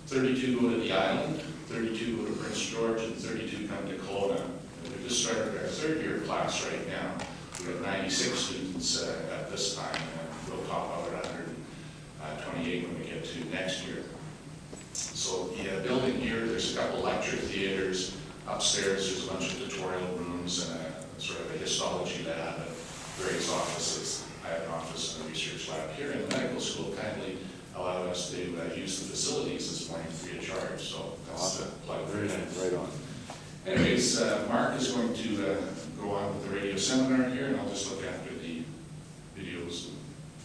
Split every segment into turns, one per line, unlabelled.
32 go to the island, 32 go to Prince George, and 32 come to Kelowna. And we just started our third year class right now. We have 96 students at this time, and we'll top out at 128 when we get to next year. So the building here, there's a couple lecture theaters. Upstairs, there's a bunch of tutorial rooms and a sort of a histology lab and various offices. I have an office and a research lab here, and the medical school kindly allowed us to use the facilities this morning free of charge. So that's a plug for that.
Right on.
Anyways, Mark is going to go on with the radio seminar here, and I'll just look after the videos and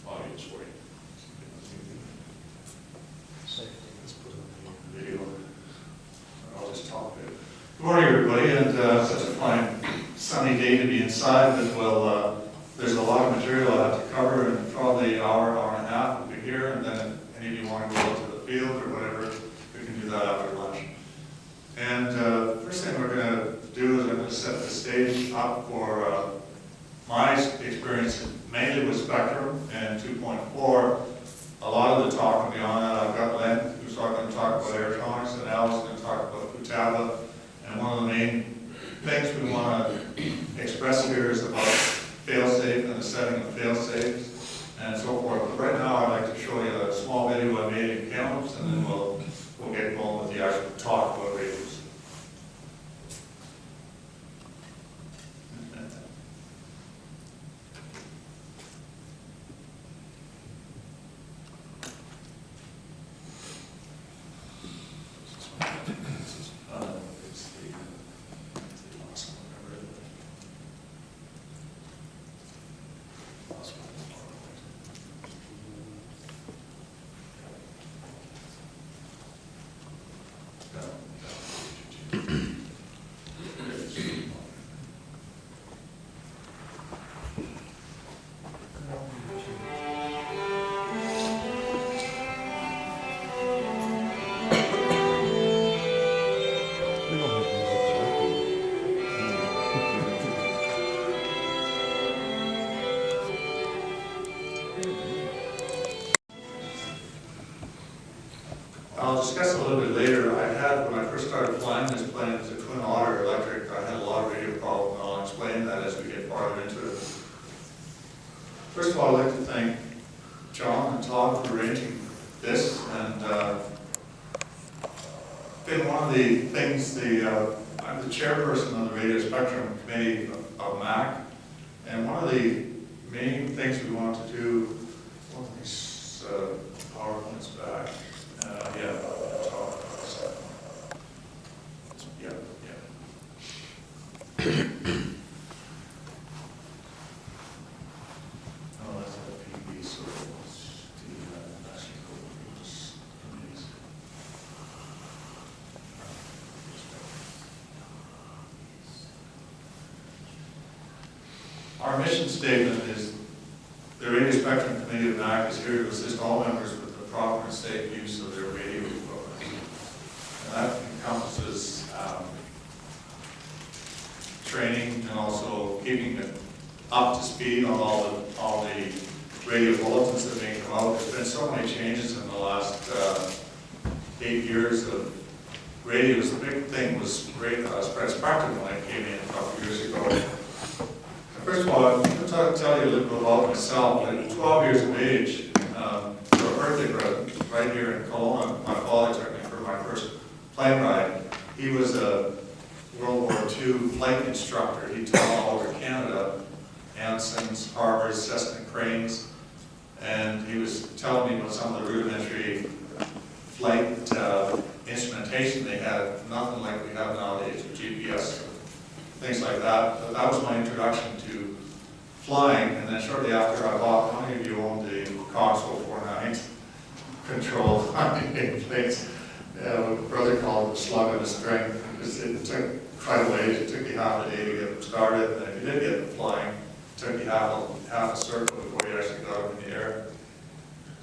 audios for you.
Video. I'll just talk a bit. Good morning, everybody, and such a fine sunny day to be inside, but well, there's a lot of material I have to cover in probably an hour, hour and a half. We'll be here, and then if any of you want to go out to the field or whatever, we can do that after lunch. And first thing we're going to do is I'm going to set the stage up for my experience mainly with Spectrum and 2.4. A lot of the talk will be on that. I've got Len, who's going to talk about aerotronics, and Al's going to talk about Futaba. And one of the main things we want to express here is about fail-safe and the setting of fail-safes and so forth. But right now I'd like to show you a small video I made in Kelowna, and then we'll get going with the actual talk about radios. I'll discuss a little bit later. When I first started flying this plane, it's a twin otter electric. I had a lot of radio problems, and I'll explain that as we get farther into it. First of all, I'd like to thank John and Todd for arranging this, and been one of the things, I'm the chairperson of the Radio Spectrum Committee of MAC, and one of the main things we want to do, one of these PowerPoints back. Yeah. Oh, that's a PB, so it's the national committees. Our mission statement is the Radio Spectrum Committee of MAC is here to assist all members with the proper and safe use of their radio equipment. And that encompasses training and also keeping it up to speed on all the radio bulletins that may come out. There's been so many changes in the last 8 years of radios. The big thing was spread spectrum when I came in a couple years ago. First of all, I'm going to tell you a little bit about myself. At 12 years of age, for a birthday present, right here in Kelowna, my father took me for my first plane ride. He was a World War II flight instructor. He taught all over Canada, Ansons, Harbors, Cessna cranes, and he was telling me about some of the rudimentary flight instrumentation they had, nothing like we have nowadays with GPS, things like that. But that was my introduction to flying, and then shortly after I bought, how many of you owned the Cox 049 control planes? My brother called it the slug of the string. It took quite a ways. It took you half a day to get them started, and if you did get them flying, it took you half a circle before you actually got them in the air.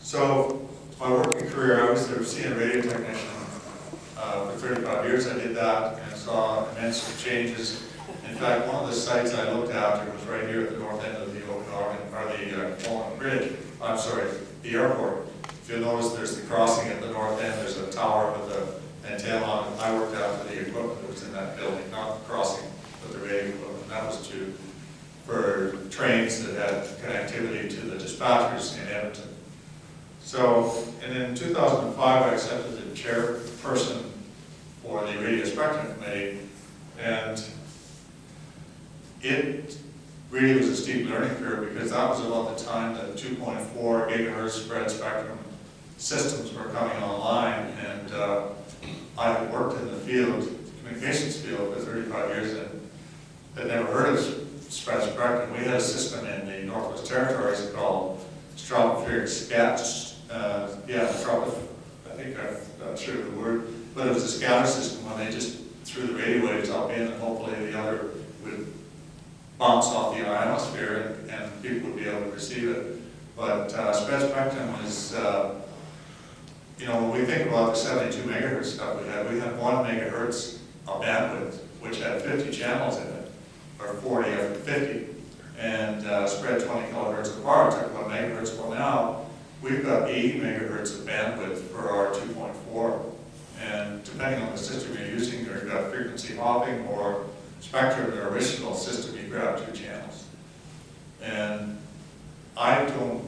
So my working career, I was a senior radio technician for 35 years. I did that and saw immense changes. In fact, one of the sites I looked after was right here at the north end of the Kelowna Bridge. I'm sorry, the airport. If you'll notice, there's the crossing at the north end. There's a tower with 2005, I accepted the chairperson for the Radio Spectrum Committee, and it really was a steep learning curve because that was about the time that 2.4 gigahertz spread spectrum systems were coming online, and I had worked in the field, communications field, for 35 years and had never heard of spread spectrum. We had a system in the Northwest Territories called stratospheric scat. I think I'm not sure of the word, but it was a scatter system when they just threw the radio waves up in, and hopefully the other would bounce off the ionosphere and people would be able to receive it. But spread spectrum is, when we think about the 72 megahertz stuff we had 1 megahertz of bandwidth, which had 50 channels in it, or 40 or 50, and spread 20 kilohertz apart, took 1 megahertz. Well, now we've got 80 megahertz of bandwidth for our 2.4, and depending on the system you're using, you've got frequency hopping or spectrum. In our original system, you grab 2 channels. And I don't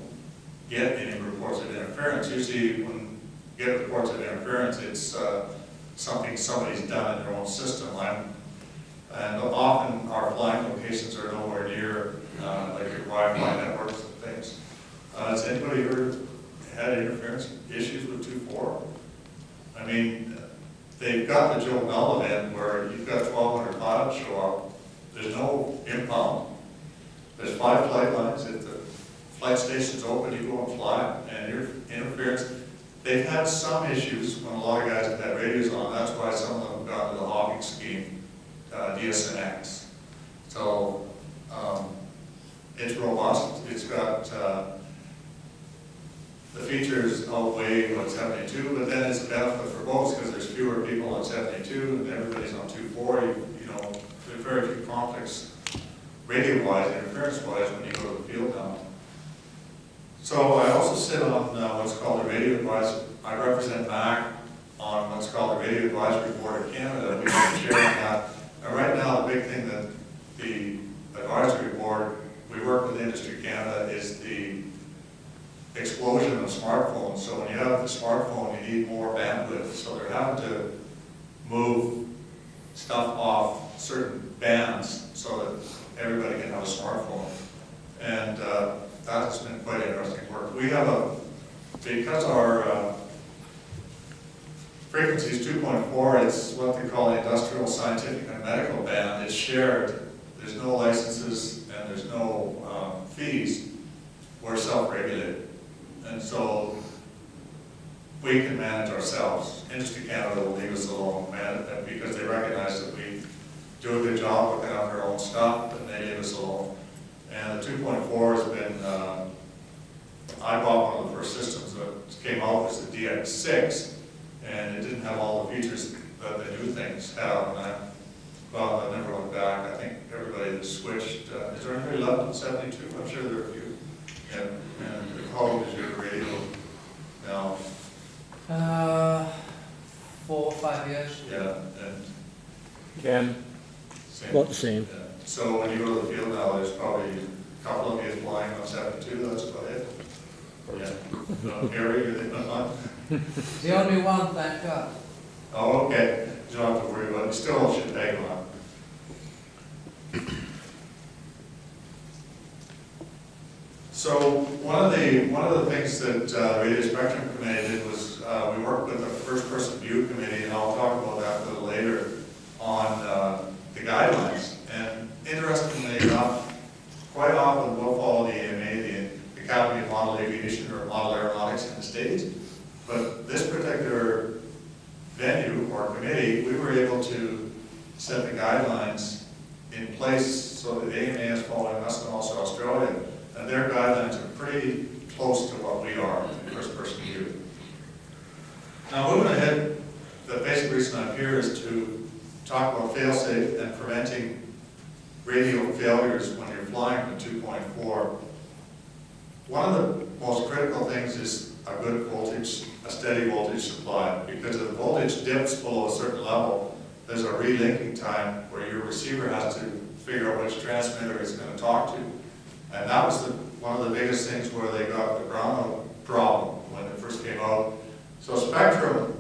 get any reports of interference. Usually when you get reports of interference, it's something somebody's done in their own system. And often our flying locations are nowhere near like your Wi-Fi networks and things. Has anybody had interference issues with 2.4? I mean, they've got the Joe Bell event where you've got 1,200 pilots show up. There's no impound. There's 5 flight lines. If the flight station's open, you go and fly. And your interference, they've had some issues when a lot of guys have had radios on. That's why some of them got into the hopping scheme, DSNX. So it's robust. It's got the features outweigh what 72, but then it's a benefit for both because there's fewer people on 72 and everybody's on 2.4. There's very few conflicts radio-wise, interference-wise, when you go to the field now. So I also sit on what's called the Radio Advisory. I represent MAC on what's called the Radio Advisory Board of Canada. We've been chairing that. And right now, the big thing that the advisory board, we work with Industry Canada, is the explosion of smartphones. So when you have the smartphone, you need more bandwidth. So they're having to move stuff off certain bands so that everybody can have a smartphone. And that has been quite interesting work. We have because our frequency is 2.4, it's what they call the industrial, scientific, and medical band. It's shared. There's no licenses and there's no fees. We're self-regulated. And so we can manage ourselves. Industry Canada will leave us alone because they recognize that we do a good job looking after our own stuff, and they leave us alone. And the 2.4 has been, I bought one of the first systems that came out was the DX6, and it didn't have all the features that the new things have. And I never went back. I think everybody that's switched, is there anybody left in 72? I'm sure there are a few. And how old is your radio now?
4 or 5 years.
Yeah, and
Ken?
same.
About the same.
Yeah. So when you go to the field now, there's probably a couple of you flying on 72, that's about it. Yeah. No, Gary, you're the one?
The only one, thank God.
Oh, okay. You don't have to worry about it. You still should pay one. So one of the things that Radio Spectrum Committee did was we worked with the First Person View Committee, and I'll talk about that a little later, on the guidelines. And interestingly enough, quite often we'll follow the AMA, the Academy of Model Aviation or Model Aeronautics in the States. But this particular venue or committee, we were able to set the guidelines in place so that the AMA is following us and also Australia. And their guidelines are pretty close to what we are in first person view. Now moving ahead, the basic reason I'm here is to talk about fail-safe and preventing radio failures when you're flying with 2.4. One of the most critical things is a good voltage, a steady voltage supply, because if the voltage dips below a certain level, there's a relinking time where your receiver has to figure out which transmitter it's going to talk to. And that was one of the biggest things where they got the brownout problem when it first came out. So Spectrum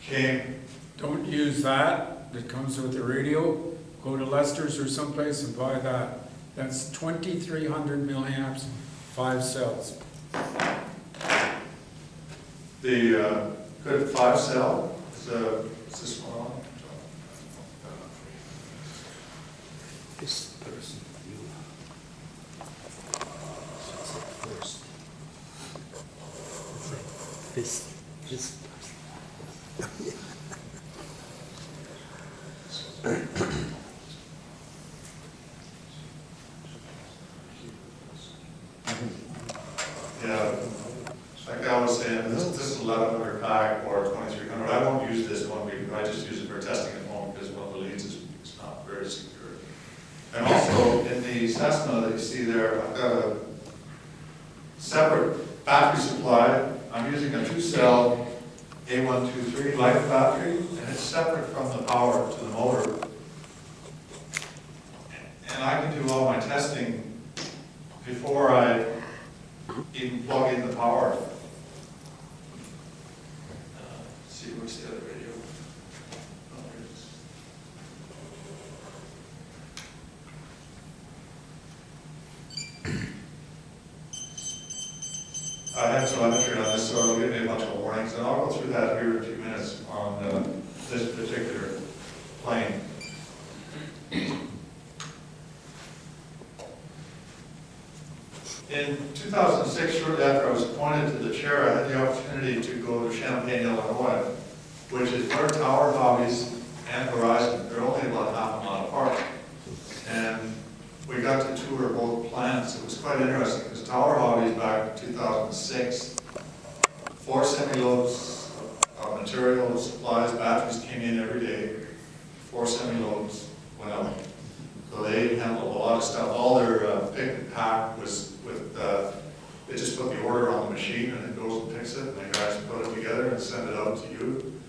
came,
Don't use that comes with the radio. Go to Lester's or someplace and buy that. That's 2,300 milliamps, 5 cells.
the good 5 cell, is this one on?
This person, you. Should say first. It's like this person.
Yeah, like I was saying, this is 1100 pack or 2300. I won't use this one because I just use it for testing at home because one of the leads is not very secure. And also in the Cessna that you see there, I've got a separate battery supply. I'm using a 2-cell A123 life battery, and it's separate from the power to the motor. And I can do all my testing before I even plug in the power. See, where's the other radio? Oh, there it is. I have telemetry on this, so it'll give me a bunch of warnings, and I'll go through that here in a few minutes on this particular plane. In 2006, shortly after I was appointed to the chair, I had the opportunity to go to Champaign, Illinois, which is where Tower Hobbies and Horizon, they're only about half a mile apart. And we got to tour both plants. It was quite interesting because Tower Hobbies back in 2006, 4 semi-loads of material, supplies, batteries came in every day. 4 semi-loads went out. So they handled a lot of stuff. All their pick and pack was with, they just put the order on the machine and it goes and picks it, and the guys put it together and send it out to you.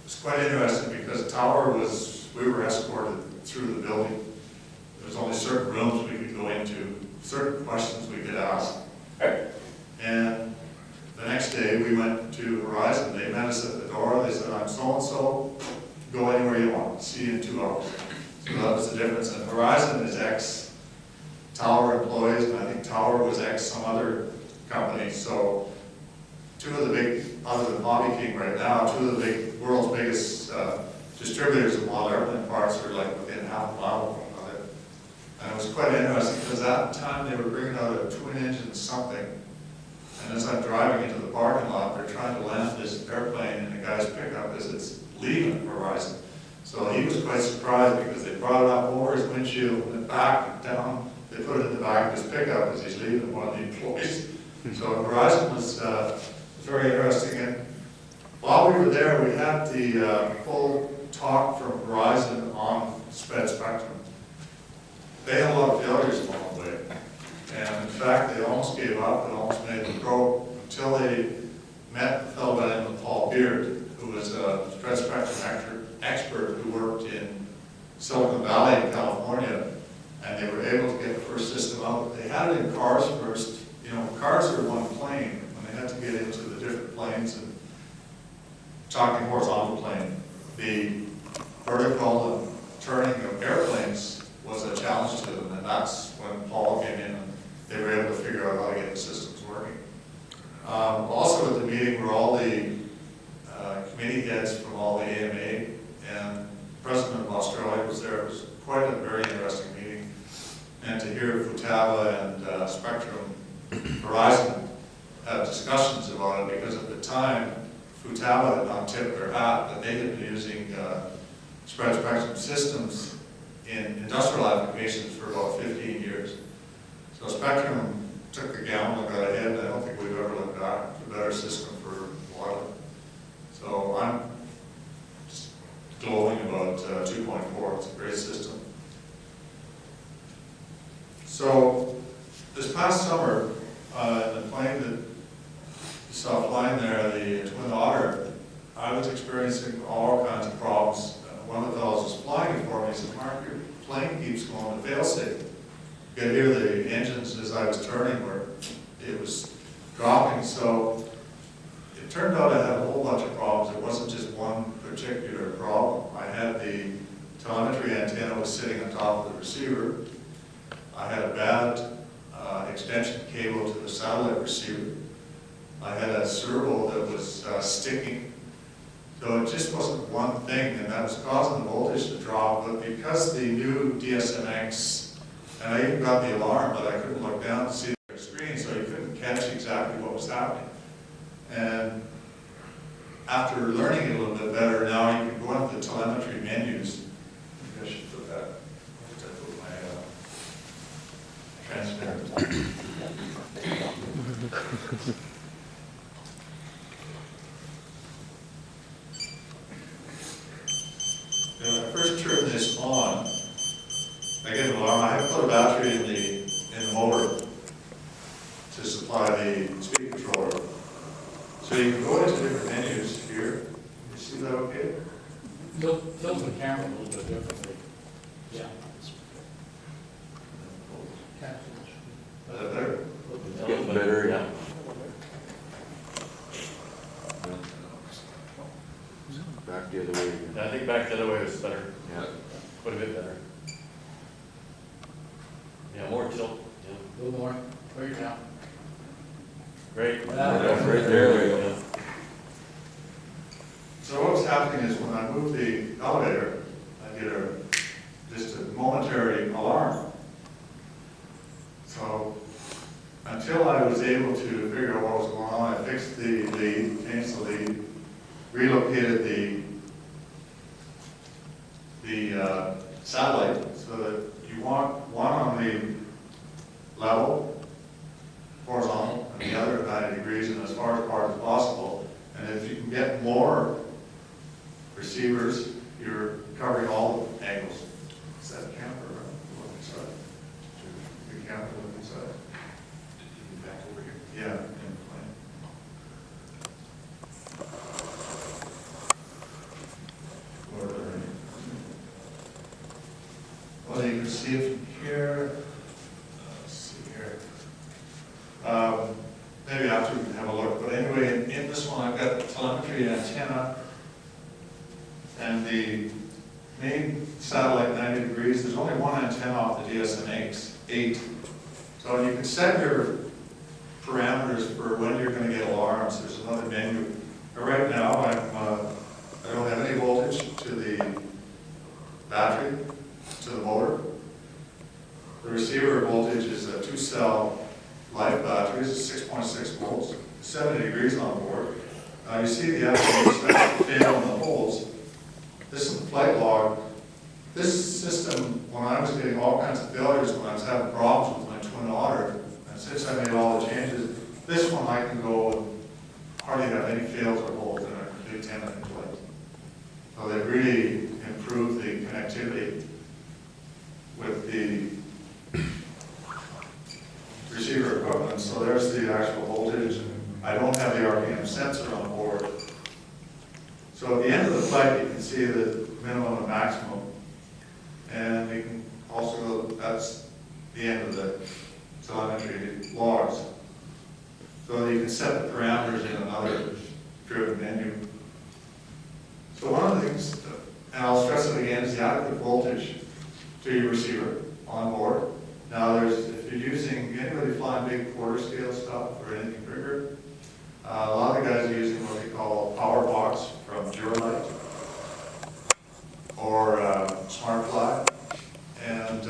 It's quite interesting because the tower was, we were escorted through the building. There was only certain rooms we could go into, certain questions we could ask. And the next day we went to Horizon. They met us at the door. They said, I'm so-and-so, go anywhere you want, see you in 2 hours. So that was the difference. And Horizon is ex-Tower employees, and I think Tower was ex some other company. So 2 of the big, other than Hobby King right now, 2 of the big, world's biggest distributors of model airplane parts are like within half a mile of one another. And it was quite interesting because at the time they were bringing out a twin-engine something. And as I'm driving into the parking lot, they're trying to land this airplane in the guy's pickup as it's leaving Horizon. So he was quite surprised because they brought it up over his windshield and back and down. They put it in the back of his pickup as he's leaving one of the employees. So Horizon was very interesting. And while we were there, we had the full talk from Horizon on spread spectrum. They had a lot of failures along the way. And in fact, they almost gave up and almost made them go until they met a fellow by the name of Paul Beard, who was a spread spectrum expert who worked in Silicon Valley in California, and they were able to get the first system out. They had it in cars first. You know, cars are one plane. When they had to get into the different planes and talking horizontal plane, the vertical and turning of airplanes was a challenge to them, and that's when Paul came in and they were able to figure out how to get the systems working. Also at the meeting were all the committee heads from all the AMA, and the President of Australia was there. It was quite a very interesting meeting. And to hear Futaba and Spectrum Horizon have discussions about it, because at the time, Futaba had not tipped their hat that they had been using spread spectrum systems in industrial applications for about 15 years. So Spectrum took the gamble and got ahead, and I don't think we've ever looked back. It's a better system for a while. So I'm just glowing about 2.4. It's a great system. So this past summer, the plane that you saw flying there, the Twin Otter, I was experiencing all kinds of problems. One of the fellows was flying it for me. He said, Mark, your plane keeps going to failsafe. You could hear the engines as I was turning where it was dropping. So it turned out I had a whole bunch of problems. It wasn't just one particular problem. I had the telemetry antenna was sitting on top of the receiver. I had a bad extension cable to the satellite receiver. I had a servo that was sticking. So it just wasn't one thing, and that was causing the voltage to drop. But because the new DSMX, and I even got the alarm, but I couldn't look down to see the screen, so you couldn't catch exactly what was happening. And after learning it a little bit better, now you can go into the telemetry menus. Maybe I should put that. I put my transmitter. When I first turn this on, I get an alarm. I have to put a battery in the motor to supply the speed controller. So you can go into different menus here. You see that okay?
Tilt the camera a little bit differently. Yeah.
Is that better?
Getting better, yeah. Back the other way again.
I think back the other way was better,
Yeah.
quite a bit better. Yeah, more tilt, yeah,
A little more, where you now?
great.
Yeah.
Right there.
Yeah.
So what's happening is when I move the elevator, I get just a momentary alarm. So until I was able to figure out what was going on, I fixed the lead, changed the lead, relocated the satellite so that you want one on the level, horizontal, and the other at 90 degrees and as far apart as possible. And if you can get more receivers, you're covering all the angles. Is that a camper? Look inside. The camper, look inside. Back over here. Yeah. In the plane. Or there. Well, you can see it from here. Let's see here. Maybe after we can have a look. But anyway, in this one, I've got the telemetry antenna and the main satellite 90 degrees. There's only one antenna off the DSMX 8. So you can set your parameters for when you're going to get alarms. There's another menu. But right now, I don't have any voltage to the battery, to the motor. The receiver voltage is a 2-cell life battery. It's 6.6 volts, 70 degrees on board. You see the actual fail in the holes. This is the flight log. This system, when I was getting all kinds of failures, when I was having problems with my Twin Otter, and since I made all the changes, this one I can go and hardly have any fails or holes in a complete 10-minute flight. So they've really improved the connectivity with the receiver equipment. So there's the actual voltage. I don't have the RPM sensor on board. So at the end of the flight, you can see the minimum and maximum. And we can also, that's the end of the telemetry logs. So you can set the parameters in another driven menu. So one of the things, and I'll stress it again, is the adequate voltage to your receiver on board. Now if you're using, anybody flying big quarter scale stuff or anything bigger, a lot of the guys are using what they call power box from Duralite or SmartFly. And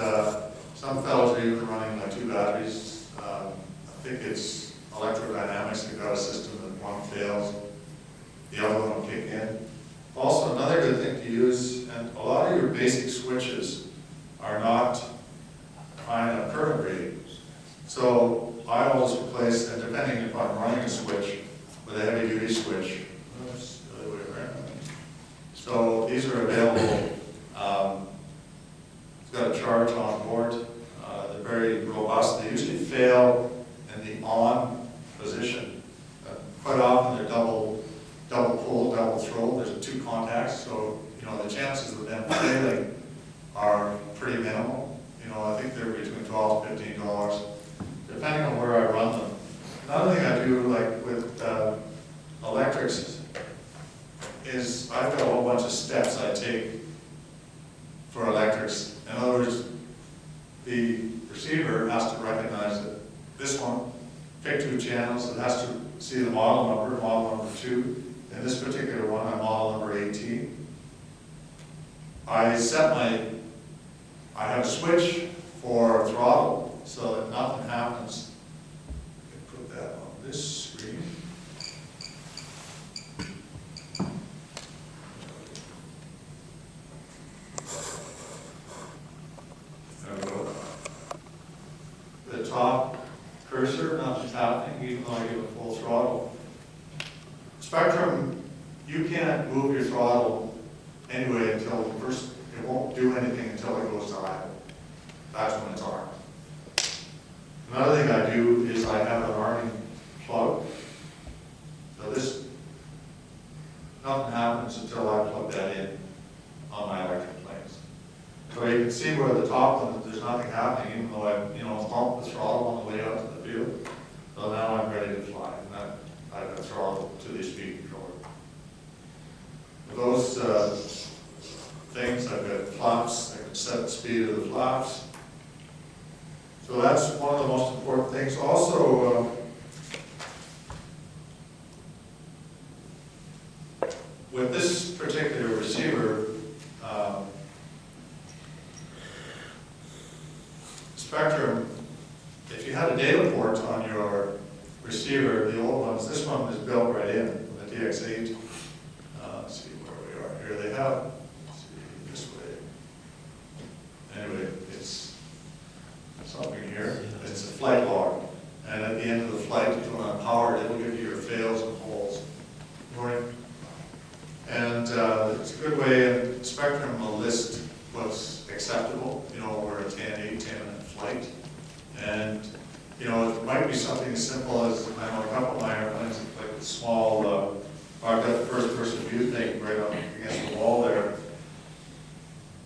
some fellows are even running like 2 batteries. I think it's electrodynamics. They've got a system that one fails, the other one will kick in. Also, another good thing to use, and a lot of your basic switches are not trying a current rating. So I always replace, and depending if I'm running a switch with a heavy duty switch, oops, the other way around. So these are available. It's got a charge on board. They're very robust. They usually fail in the on position. Quite often they're double pull, double throw. There's 2 contacts, so the chances of them failing are pretty minimal. I think they're between $12 to $15, depending on where I run them. Another thing I do like with electrics is I've got a whole bunch of steps I take for electrics. In other words, the receiver has to recognize that this one, pick 2 channels, it has to see the model number 2. In this particular one, I'm model number 18. I have a switch for throttle so that nothing happens. I can put that on this screen. There we go. The top cursor, nothing's happening even though I give it full throttle. Spectrum, you can't move your throttle anyway until first, it won't do anything until it goes to idle. That's when it's armed. Another thing I do is I have an arming plug. So this, nothing happens until I plug that in on my electric planes. So you can see where the top one, there's nothing happening even though I, pumped the throttle on the way out to the field. So now I'm ready to fly. And I've got throttle to the speed controller. Those things, I've got flaps, I can set the speed of the flaps. So that's one of the most important things. Also, with this particular receiver, Spectrum, if you had a data port on your receiver, the old ones, this one is built right in, the DX8. Let's see where we are here. They have, let's see, this way. Anyway, it's something here. It's a flight log. And at the end of the flight, if you want to power it, it'll give you your fails and holes. Morning. And it's a good way, and Spectrum will list what's acceptable, where it's 10, 8, 10 in flight. And, it might be something as simple as, I know a couple of my airplanes, like a small, I've got the first person view thing right up against the wall there.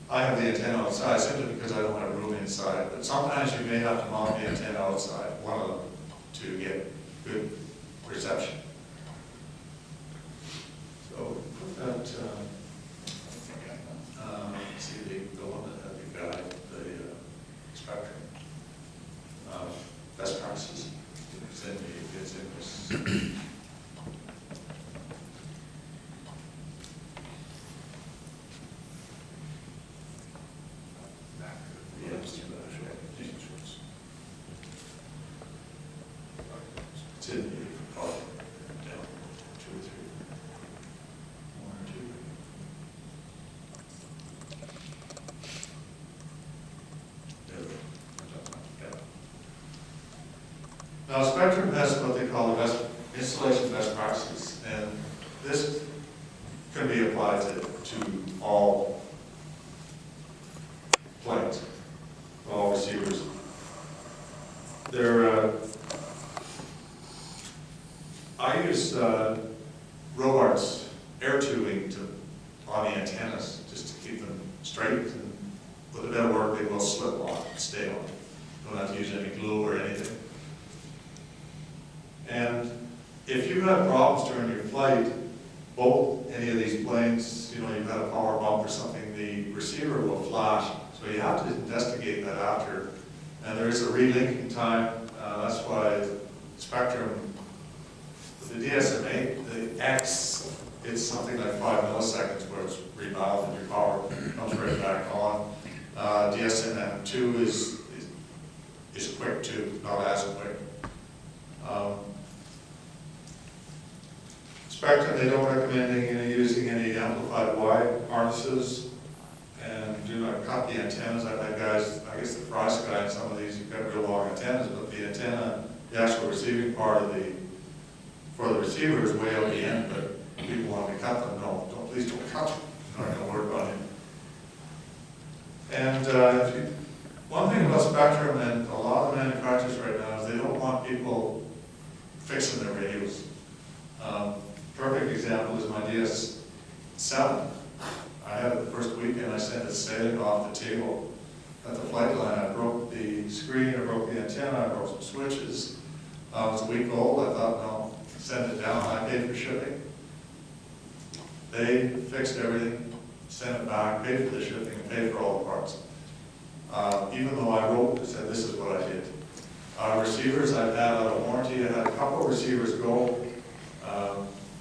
I have the antenna outside simply because I don't have room inside. But sometimes you may have to mount the antenna outside, one of them, to get good reception. So put that, let's see the one that had the guide, the Spectrum. Best practices. It's in this. It's in the down 2 or 3. 1 or 2. There we go. Now Spectrum has what they call the installation best practices, and this can be applied to all planes, all receivers. I use Robarts air tubing on the antennas just to keep them straight, and with a bit of work they will slip on and stay on. You don't have to use any glue or anything. And if you've had problems during your flight, any of these planes, you've had a power bump or something, the receiver will flash. So you have to investigate that after. And there is a relinking time. That's why Spectrum, the DSM-8, the X, it's something like 5 milliseconds where it's rebound and your power comes right back on. DSM-2 is quick too, not as quick. Spectrum, they don't recommend using any amplified wire harnesses, and do not cut the antennas. I've had guys, I guess the price guy in some of these, you've got real long antennas, but the antenna, the actual receiving part of for the receiver is way out the end, but people want to cut them. No, please don't cut them. It's not going to work on you. And one thing about Spectrum and a lot of manufacturers right now is they don't want people fixing their radios. Perfect example is my DS7. I had it the first weekend, I sent it sailing off the table at the flight line. I broke the screen, I broke the antenna, I broke some switches. It was a week old, I thought, no, send it down, I paid for shipping. They fixed everything, sent it back, paid for the shipping, and paid for all the parts. Even though I wrote and said, this is what I did. Receivers I've had out of warranty, I had a couple of receivers go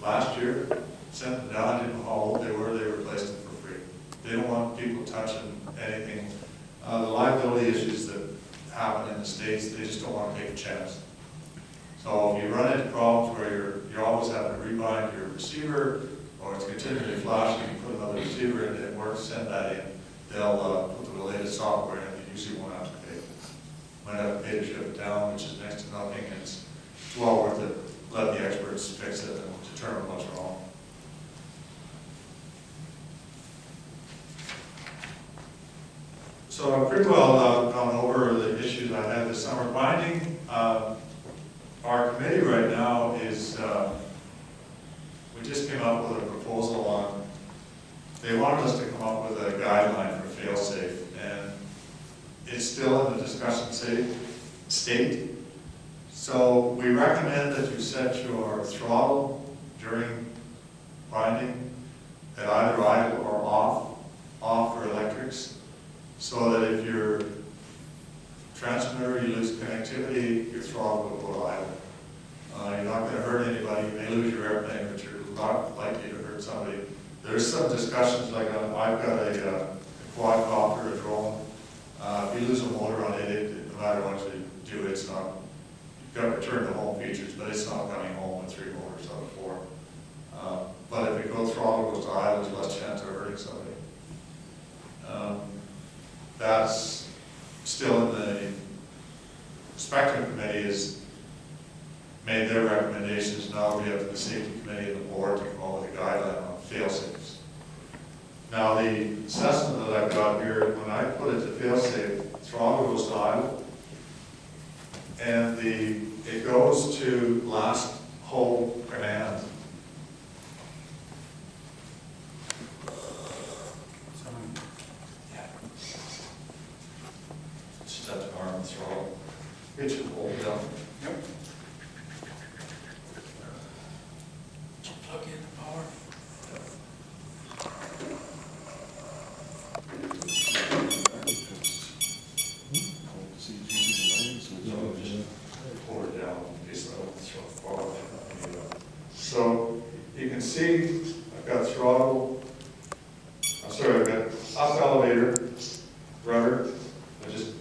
last year, sent them down, I didn't know how old they replaced them for free. They don't want people touching anything. The liability issues that happen in the States, they just don't want to take a chance. So if you run into problems where you're always having to rebind your receiver, or it's continually flashing, you put another receiver in, it works, send that in. They'll put the related software in, you usually won't have to pay. Might have to pay to ship it down, which is next to nothing, and it's well worth it. Let the experts fix it and determine what's wrong. So I've pretty well gone over the issues I had this summer. Binding, our committee right now is, we just came up with a proposal on, they wanted us to come up with a guideline for fail-safe, and it's still in the discussion state. So we recommend that you set your throttle during binding at either idle or off for electrics, so that if your transmitter, you lose connectivity, your throttle will go idle. You're not going to hurt anybody. You may lose your airplane, but you're not likely to hurt somebody. There's some discussions, like I've got a quadcopter, a drone. If you lose a motor on it, no matter what you do, it's not, you've got return to home features, but it's not coming home with 3 motors out of 4. But if it goes throttle goes to idle, there's less chance of hurting somebody. That's still in the Spectrum Committee has made their recommendations. Now we have the Safety Committee and the board to come up with a guideline on fail-safes. Now the assessment that I've got here, when I put it to fail-safe, throttle goes to idle, and it goes to last hold command. Set to arm throttle. It should hold down.
Yep. Plug in the power.
Pull it down in case I don't throw it forward. So you can see I've got throttle. I've got up elevator, rudder. I just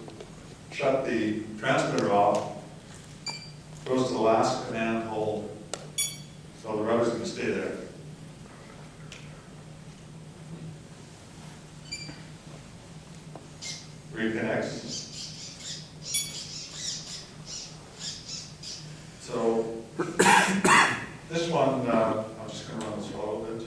shut the transmitter off. Goes to the last command hold. So the rudder's going to stay there. Reconnects. So this one, I'm just going to run this a little bit.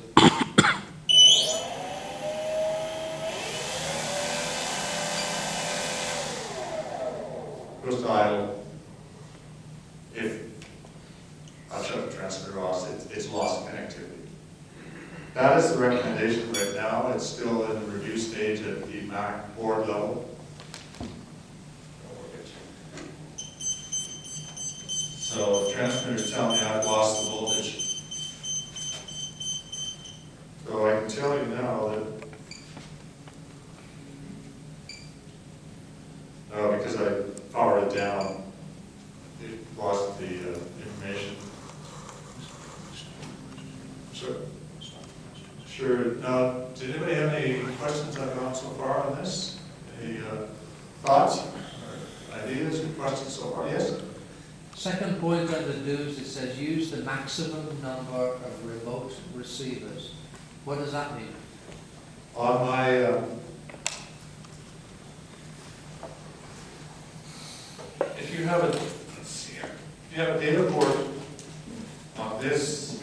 Goes to idle. If I shut the transmitter off, it's lost connectivity. That is the recommendation right now. It's still in the review stage at the MAC board level. So the transmitter's telling me I've lost the voltage. So I can tell you now that because I powered it down, it lost the information. Sure. Now, did anybody have any questions I've gone so far on this? Any thoughts, or ideas, or questions so far? Yes?
Second point under do's, it says use the maximum number of remote receivers. What does that mean?
On my if you have a, let's see here, if you have a data port on this,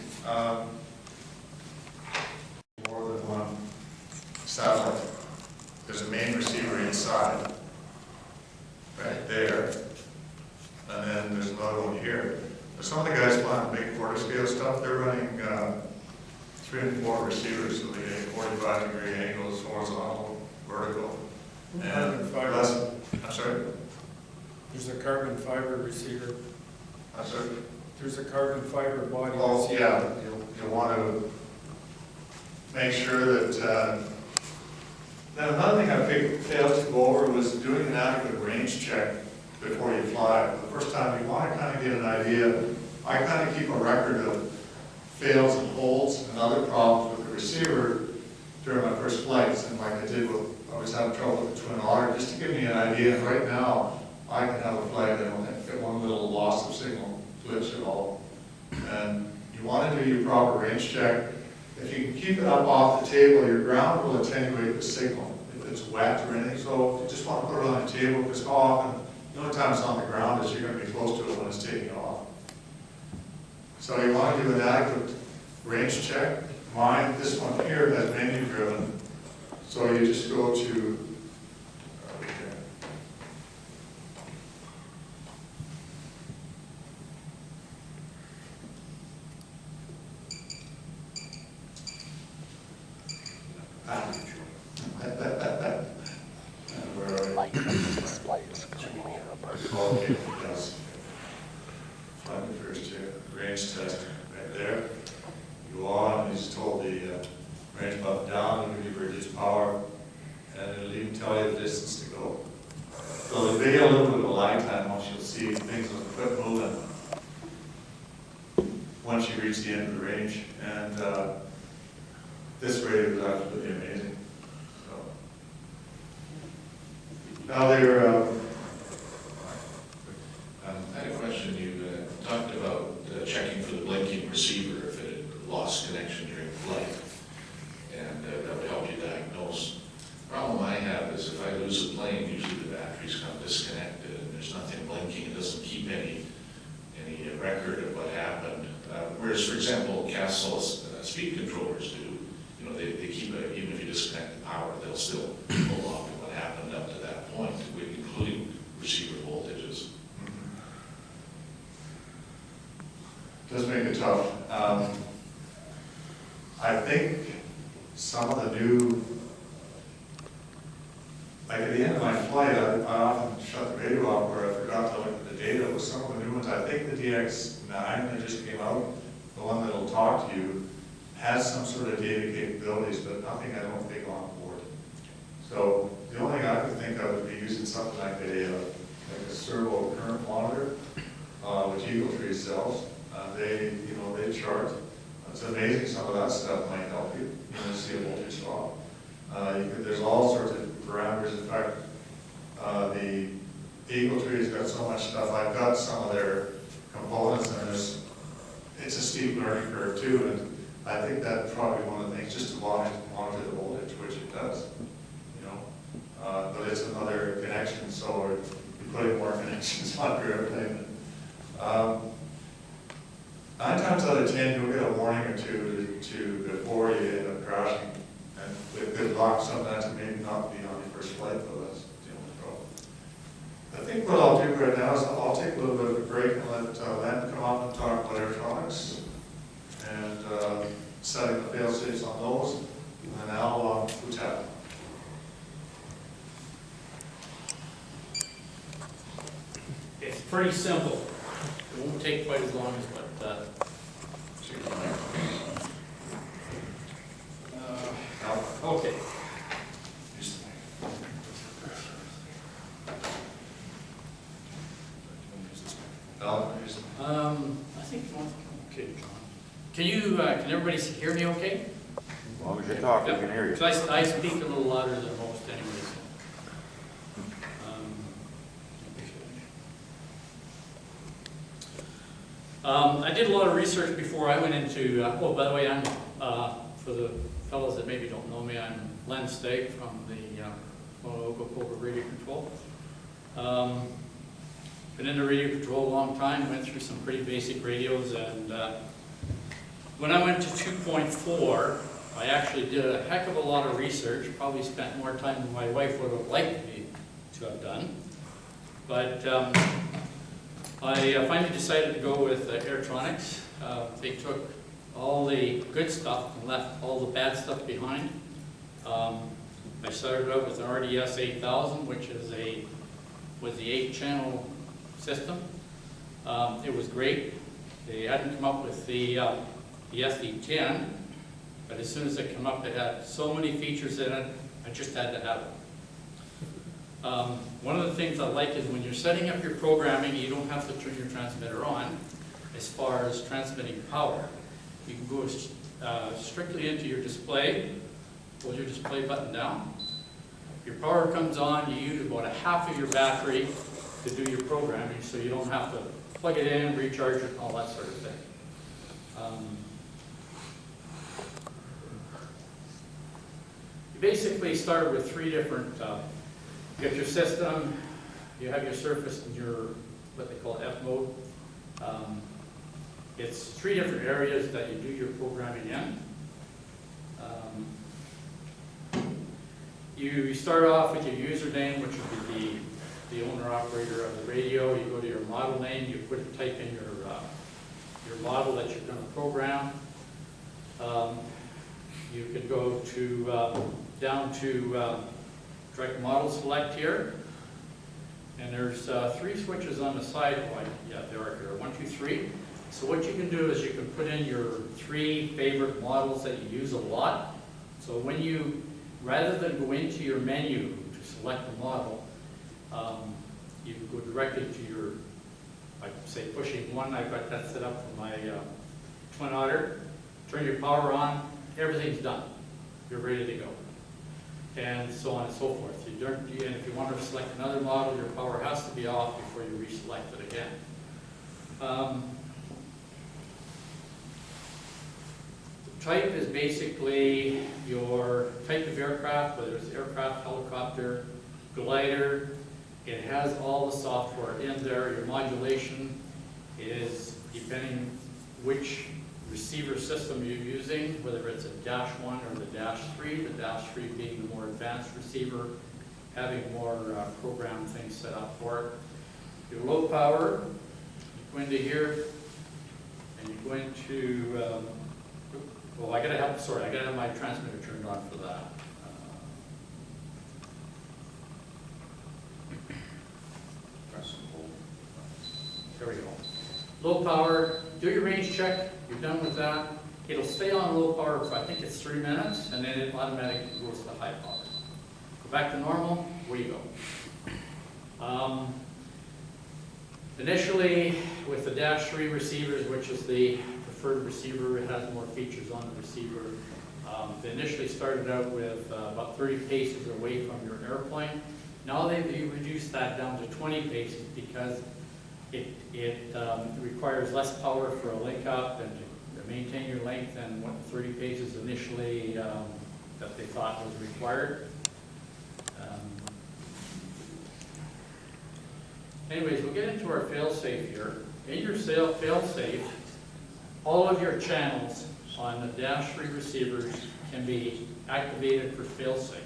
more than one satellite, there's a main receiver inside, right there, and then there's another one here. But some of the guys flying the big quarter scale stuff, they're running 3 and 4 receivers, so they get 45-degree angles, horizontal, vertical,
Carbon
and
fiber.
less. I'm sorry.
There's a carbon fiber receiver.
I'm sorry?
There's a carbon fiber body.
Oh, yeah, you want to make sure that, now another thing I failed to go over was doing an adequate range check before you fly. The first time you want to kind of get an idea, I kind of keep a record of fails and holds and other problems with the receiver during my first flights, and like I did with, I was having trouble with the Twin Otter, just to give me an idea. And right now, I can have a flight that will get one little loss of signal glitch at all. And you want to do your proper range check. If you can keep it up off the table, your ground will attenuate the signal if it's wet or anything. So you just want to put it on the table, because how often, the only time it's on the ground is you're going to be close to it when it's taking off. So you want to do an adequate range check. Mine, this one here, has menu driven. So you just go to, where are
Light display is coming here up.
you? Okay, yes. Find the first here, range test, right there. You go on, he's told the range button down, it'll give you reduced power, and it'll even tell you the distance to go. So there'll be a little bit of a lag time once you'll see things will quit moving once you reach the end of the range. And this radio is absolutely amazing. So now they're
I had a question. You talked about checking for the blinking receiver if it had lost connection during flight, and that would help you diagnose. The problem I have is if I lose a plane, usually the batteries come disconnected and there's nothing blinking. It doesn't keep any record of what happened. Whereas, for example, Castle speed controllers do. You know, they keep it, even if you disconnect the power, they'll still go log what happened up to that point, including receiver voltages.
does make it tough. I think some of the new, like at the end of my flight, I often shut the radio off where I forgot to look at the data. With some of the new ones, I think the DX9 that just came out, the one that'll talk to you, has some sort of data capabilities, but nothing I don't think on board. So the only thing I could think of would be using something like a servo current monitor, which Eagle Tree sells. They chart. It's amazing some of that stuff might help you. You know, see a voltage drop. There's all sorts of parameters. In fact, the Eagle Tree's got so much stuff. I've got some of their components, and it's a steep learning curve too. And I think that's probably one of the things, just to monitor the voltage, which it does. You know, but it's another connection, so you're putting more connections on your airplane. 9 times out of 10, you'll get a warning or two before you end up crashing. And with good luck, sometimes it may not be on your first flight, though. That's the only problem. I think what I'll do right now is I'll take a little bit of a break and let Len come up and talk about electronics and setting the fail safes on those. And then Al, who's that?
It's pretty simple. It won't take quite as long as what, okay. I think, okay, John. Can everybody hear me okay?
As long as you talk, we can hear you.
So I speak a little louder than most anyways. I did a lot of research before I went into, oh, by the way, I'm, for the fellows that maybe don't know me, I'm Len Stagg from the Oklahoma Radio Control. Been in the radio control a long time, went through some pretty basic radios, and when I went to 2.4, I actually did a heck of a lot of research, probably spent more time than my wife would have liked me to have done. But I finally decided to go with Airtronics. They took all the good stuff and left all the bad stuff behind. I started out with an RDS 8000, which is was the 8-channel system. It was great. They hadn't come up with the SD10, but as soon as it came up, it had so many features in it, I just had to have it. One of the things I like is when you're setting up your programming, you don't have to turn your transmitter on as far as transmitting power. You can go strictly into your display, pull your display button down. Your power comes on, you use about a half of your battery to do your programming, so you don't have to plug it in, recharge it, and all that sort of thing. You basically start with three different, you have your system, you have your surface and your, what they call F mode. It's three different areas that you do your programming in. You start off with your username, which would be the owner-operator of the radio. You go to your model name, you type in your model that you're going to program. You can go to down to direct model select here, and there's three switches on the side. Oh, yeah, there are here. 1, 2, 3. So what you can do is you can put in your 3 favorite models that you use a lot. So when you, rather than go into your menu to select the model, you can go directly to your, like say pushing 1, I've got that set up for my Twin Otter. Turn your power on, everything's done. You're ready to go. And so on and so forth. And if you want to select another model, your power has to be off before you reselect it again. Type is basically your type of aircraft, whether it's aircraft, helicopter, glider. It has all the software in there. Your modulation is depending which receiver system you're using, whether it's a -1 or the -3, the -3 being the more advanced receiver, having more program things set up for it. Your low power, you go into here, and you go into, well, I gotta have my transmitter turned on for that. There we go. Low power, do your range check, you're done with that. It'll stay on low power for I think it's 3 minutes, and then it automatically goes to high power. Go back to normal, where you go. Initially, with the -3 receivers, which is the preferred receiver, it has more features on the receiver. They initially started out with about 30 paces away from your airplane. Now they've reduced that down to 20 paces because it requires less power for a link up and to maintain your length than what 30 paces initially that they thought was required. Anyways, we'll get into our fail-safe here. In your fail-safe, all of your channels on the -3 receivers can be activated for fail-safe.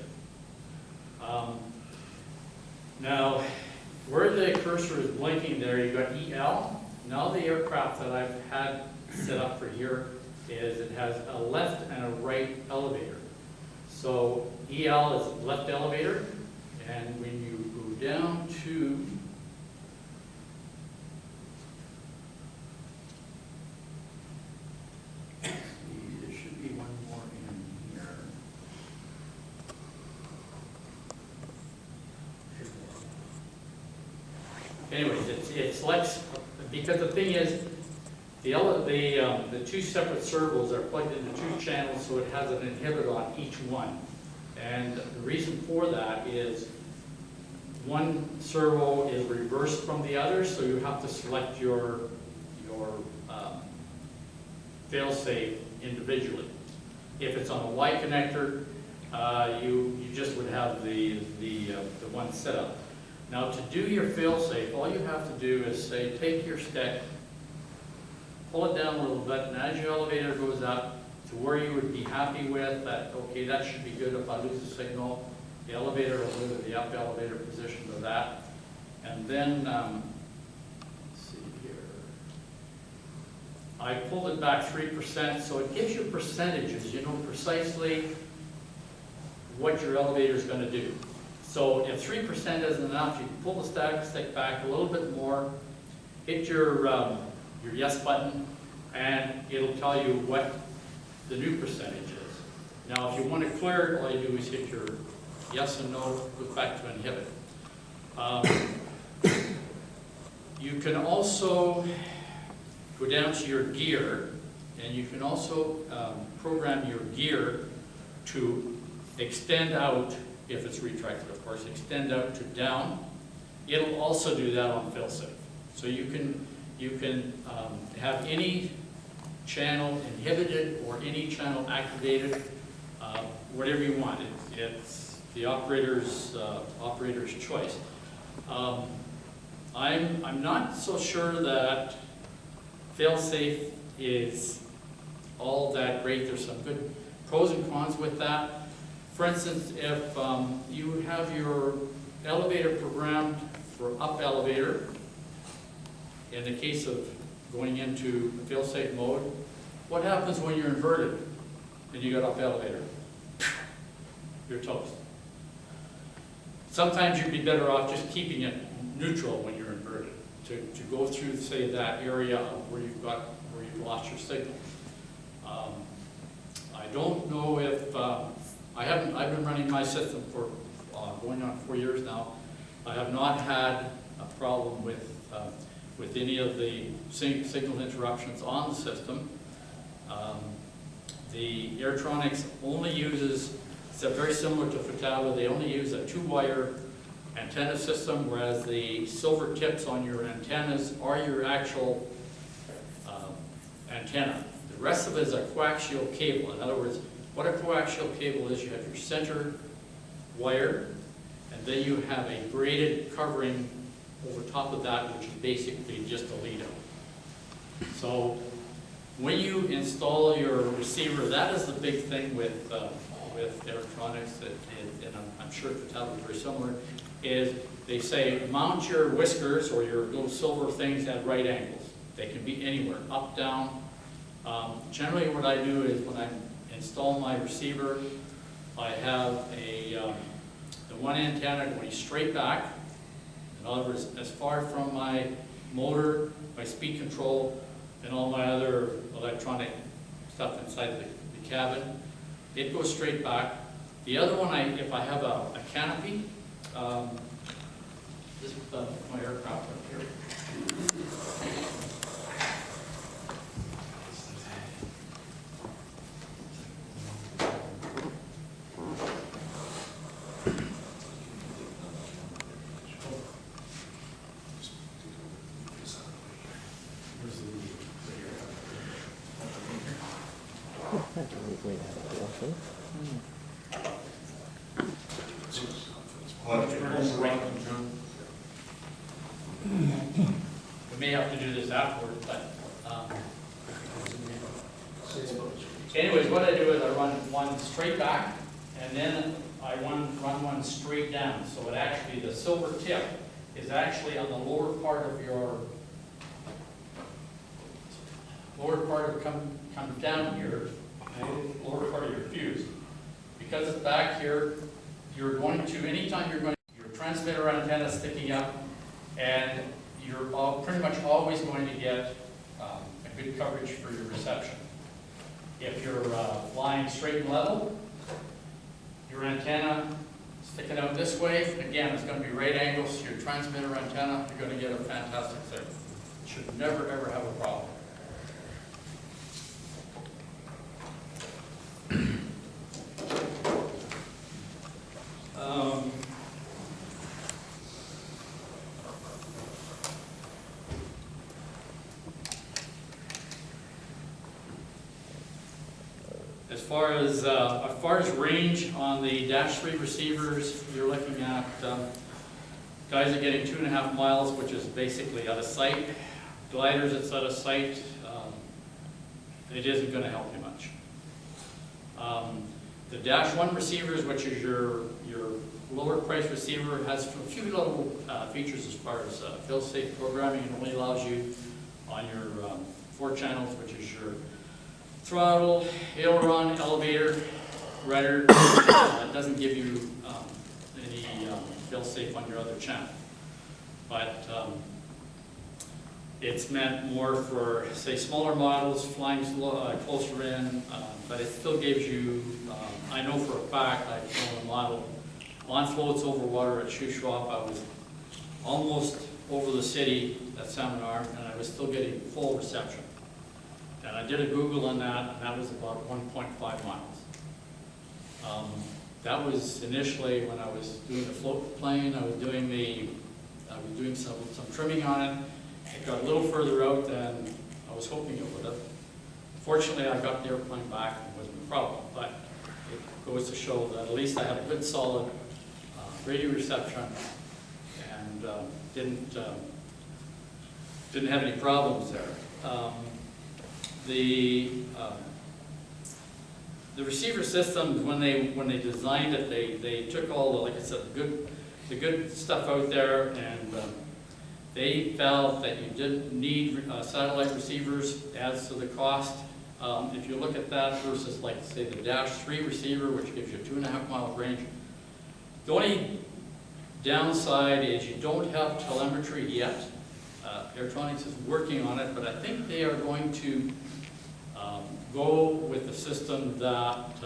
Now, where the cursor is blinking there, you've got EL. Now the aircraft that I've had set up for here is it has a left and a right elevator. So EL is left elevator, and when you go down to there should be one more in here. Anyways, it selects, because the thing is, the 2 separate servos are plugged into 2 channels, so it has an inhibitor on each one. And the reason for that is one servo is reversed from the other, so you have to select your fail-safe individually. If it's on a Y connector, you just would have the one set up. Now to do your fail-safe, all you have to do is say, take your stick, pull it down a little bit, and as your elevator goes up to where you would be happy with, that, okay, that should be good if I lose a signal, the elevator will move to the up elevator position to that. And then, let's see here, I pulled it back 3%, so it gives you percentages, you know precisely what your elevator is going to do. So if 3% isn't enough, you can pull the static stick back a little bit more, hit your yes button, and it'll tell you what the new percentage is. Now, if you want to clear it, all you do is hit your yes and no, go back to inhibit. You can also go down to your gear, and you can also program your gear to extend out, if it's retracted, of course, extend out to down. It'll also do that on failsafe. So you can have any channel inhibited or any channel activated, whatever you want. It's the operator's choice. I'm not so sure that failsafe is all that great. There's some good pros and cons with that. For instance, if you have your elevator programmed for up elevator, in the case of going into failsafe mode, what happens when you're inverted and you got up elevator? You're toast. Sometimes you'd be better off just keeping it neutral when you're inverted, to go through, say, that area where you've lost your signal. I don't know if I've been running my system for going on 4 years now. I have not had a problem with any of the signal interruptions on the system. The Airtronics only uses, it's very similar to Futaba, they only use a 2-wire antenna system, whereas the silver tips on your antennas are your actual antenna. The rest of it is a coaxial cable. In other words, what a coaxial cable is, you have your center wire, and then you have a braided covering over top of that, which is basically just a lead out. So when you install your receiver, that is the big thing with Airtronics, and I'm sure Futaba is very similar, is they say mount your whiskers or your little silver things at right angles. They can be anywhere, up, down. Generally what I do is when I install my receiver, I have the one antenna going straight back. In other words, as far from my motor, my speed control, and all my other electronic stuff inside the cabin, it goes straight back. The other one, if I have a canopy, this is my aircraft up here. We may have to do this afterwards, but anyways, what I do is I run one straight back, and then I run one straight down. So it actually, the silver tip is actually on the lower part of your comes down here, lower part of your fuse. Because it's back here, you're going to, anytime your transmitter antenna is sticking up, and you're pretty much always going to get a good coverage for your reception. If you're flying straight and level, your antenna sticking out this way, again, it's going to be right angles to your transmitter antenna. You're going to get a fantastic signal. You should never, ever have a problem. As far as range on the Dash 3 receivers, you're looking at guys are getting 2.5 miles, which is basically out of sight. Gliders, it's out of sight. It isn't going to help you much. The Dash 1 receivers, which is your lower price receiver, has a few little features as far as fail-safe programming. It only allows you on your 4 channels, which is your throttle, aileron, elevator, rudder. It doesn't give you any fail-safe on your other channel. But It's meant more for, say, smaller models, flying closer in, but it still gives you, I know for a fact, I've flown a model on floats over water at Shuswap. I was almost over the city at Salmon Arm, and I was still getting full reception. And I did a Google on that, and that was about 1.5 miles. That was initially when I was doing the float plane. I was doing some trimming on it. It got a little further out than I was hoping it would have. Fortunately, I got the airplane back and it wasn't a problem, but it goes to show that at least I had a good solid radio reception and didn't have any problems there. The receiver systems, when they designed it, they took all the, like I said, the good stuff out there, and they felt that you didn't need satellite receivers as to the cost. If you look at that versus, like, say, the Dash 3 receiver, which gives you a 2.5 mile range, the only downside is you don't have telemetry yet. Airtronics is working on it, but I think they are going to go with the system that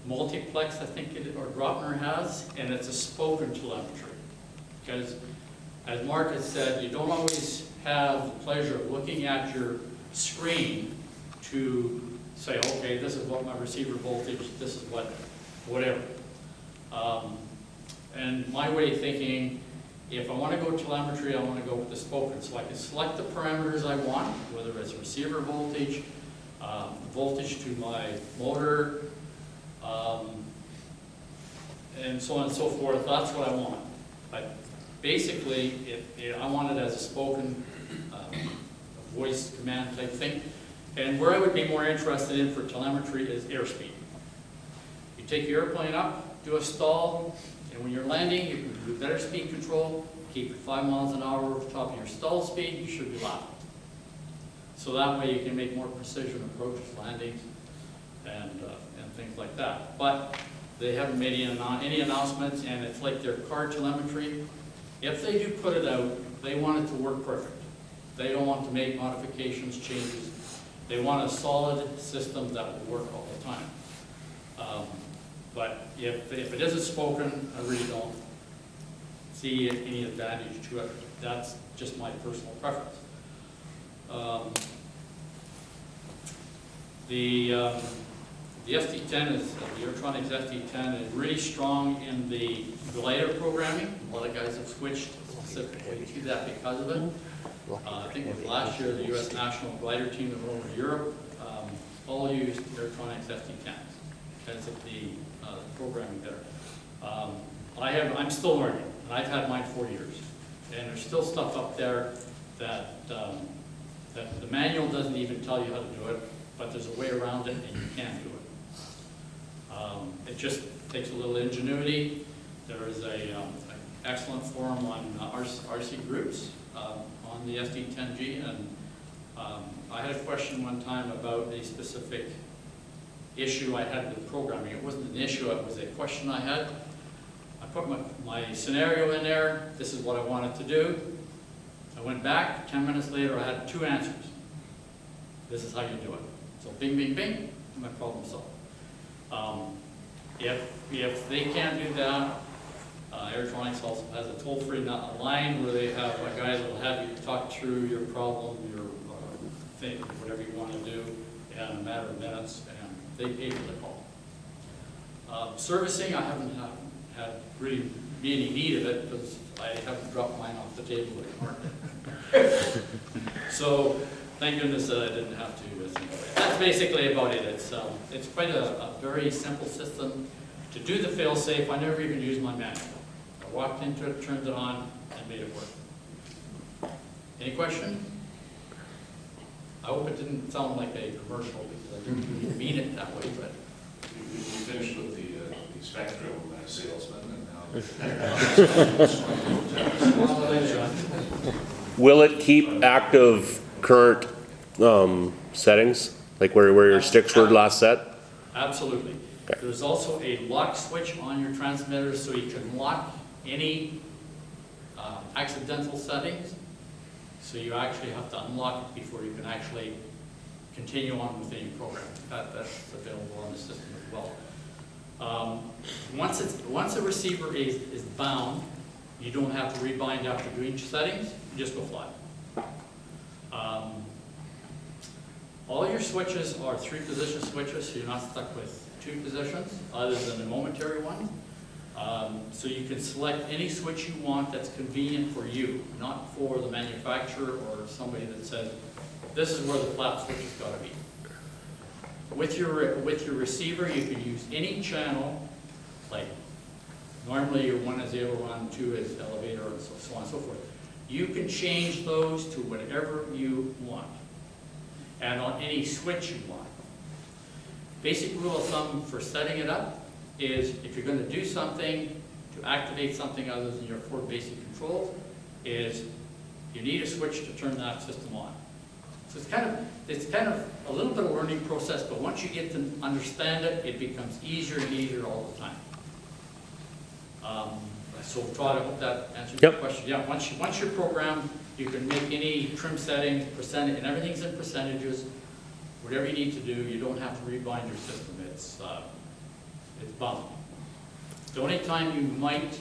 Multiplex, I think or Grotner has, and it's a spoken telemetry. Because, as Mark has said, you don't always have the pleasure of looking at your screen to say, okay, this is what my receiver voltage, this is whatever. And my way of thinking, if I want to go telemetry, I want to go with the spoken. So I can select the parameters I want, whether it's receiver voltage, voltage to my motor, and so on and so forth. That's what I want. But basically, I want it as a spoken voice command type thing. And where I would be more interested in for telemetry is airspeed. You take your airplane up, do a stall, and when you're landing, you can do better speed control, keep it 5 miles an hour over the top of your stall speed, you should be laughing. So that way you can make more precision approaches, landings, and things like that. But they haven't made any announcements, and it's like their car telemetry. If they do put it out, they want it to work perfect. They don't want to make modifications, changes. They want a solid system that will work all the time. But if it isn't spoken, I really don't see any advantage to it. That's just my personal preference. The SD10 is, the Airtronics SD10 is really strong in the glider programming. A lot of guys have switched specifically to that because of it. I think it was last year, the U.S. national glider team that went over to Europe all used Airtronics SD10s because of the programming better. I'm still learning, and I've had mine 4 years. And there's still stuff up there that the manual doesn't even tell you how to do it, but there's a way around it and you can do it. It just takes a little ingenuity. There is an excellent forum on RC groups on the SD10G, and I had a question one time about a specific issue I had with programming. It wasn't an issue, it was a question I had. I put my scenario in there, this is what I wanted to do. I went back, 10 minutes later I had 2 answers. This is how you do it. So bing, bing, bing, my problem solved. If they can't do that, Airtronics also has a toll-free line where they have a guy that will have you talk through your problem, your thing, whatever you want to do, in a matter of minutes, and they pay for the call. Servicing, I haven't had really any need of it because I haven't dropped mine off the table like Mark. So thank goodness that I didn't have to. That's basically about it. It's quite a very simple system. To do the fail-safe, I never even used my manual. I walked into it, turned it on, and made it work. Any question? I hope it didn't sound like a commercial because I didn't really mean it that way, but.
We finished with the Spectrum salesman, and now.
Will it keep active current settings, like where your sticks were last set?
Absolutely. Okay. There's also a lock switch on your transmitter so you can lock any accidental settings. So you actually have to unlock it before you can actually continue on with any program. That's available on the system as well. Once a receiver is bound, you don't have to rebind after doing settings, you just go fly. All your switches are 3-position switches, so you're not stuck with 2 positions, other than the momentary one. So you can select any switch you want that's convenient for you, not for the manufacturer or somebody that says, this is where the flap switch has got to be. With your receiver, you can use any channel, like normally your 1 is aileron, 2 is elevator, and so on and so forth. You can change those to whatever you want, and on any switch you want. Basic rule of thumb for setting it up is if you're going to do something to activate something other than your 4 basic controls, is you need a switch to turn that system on. So it's kind of a little bit of a learning process, but once you get to understand it, it becomes easier and easier all the time. So Todd, I hope that answers your question. Yeah, once you're programmed, you can make any trim settings, percentage, and everything's in percentages. Whatever you need to do, you don't have to rebind your system. It's bound. The only time you might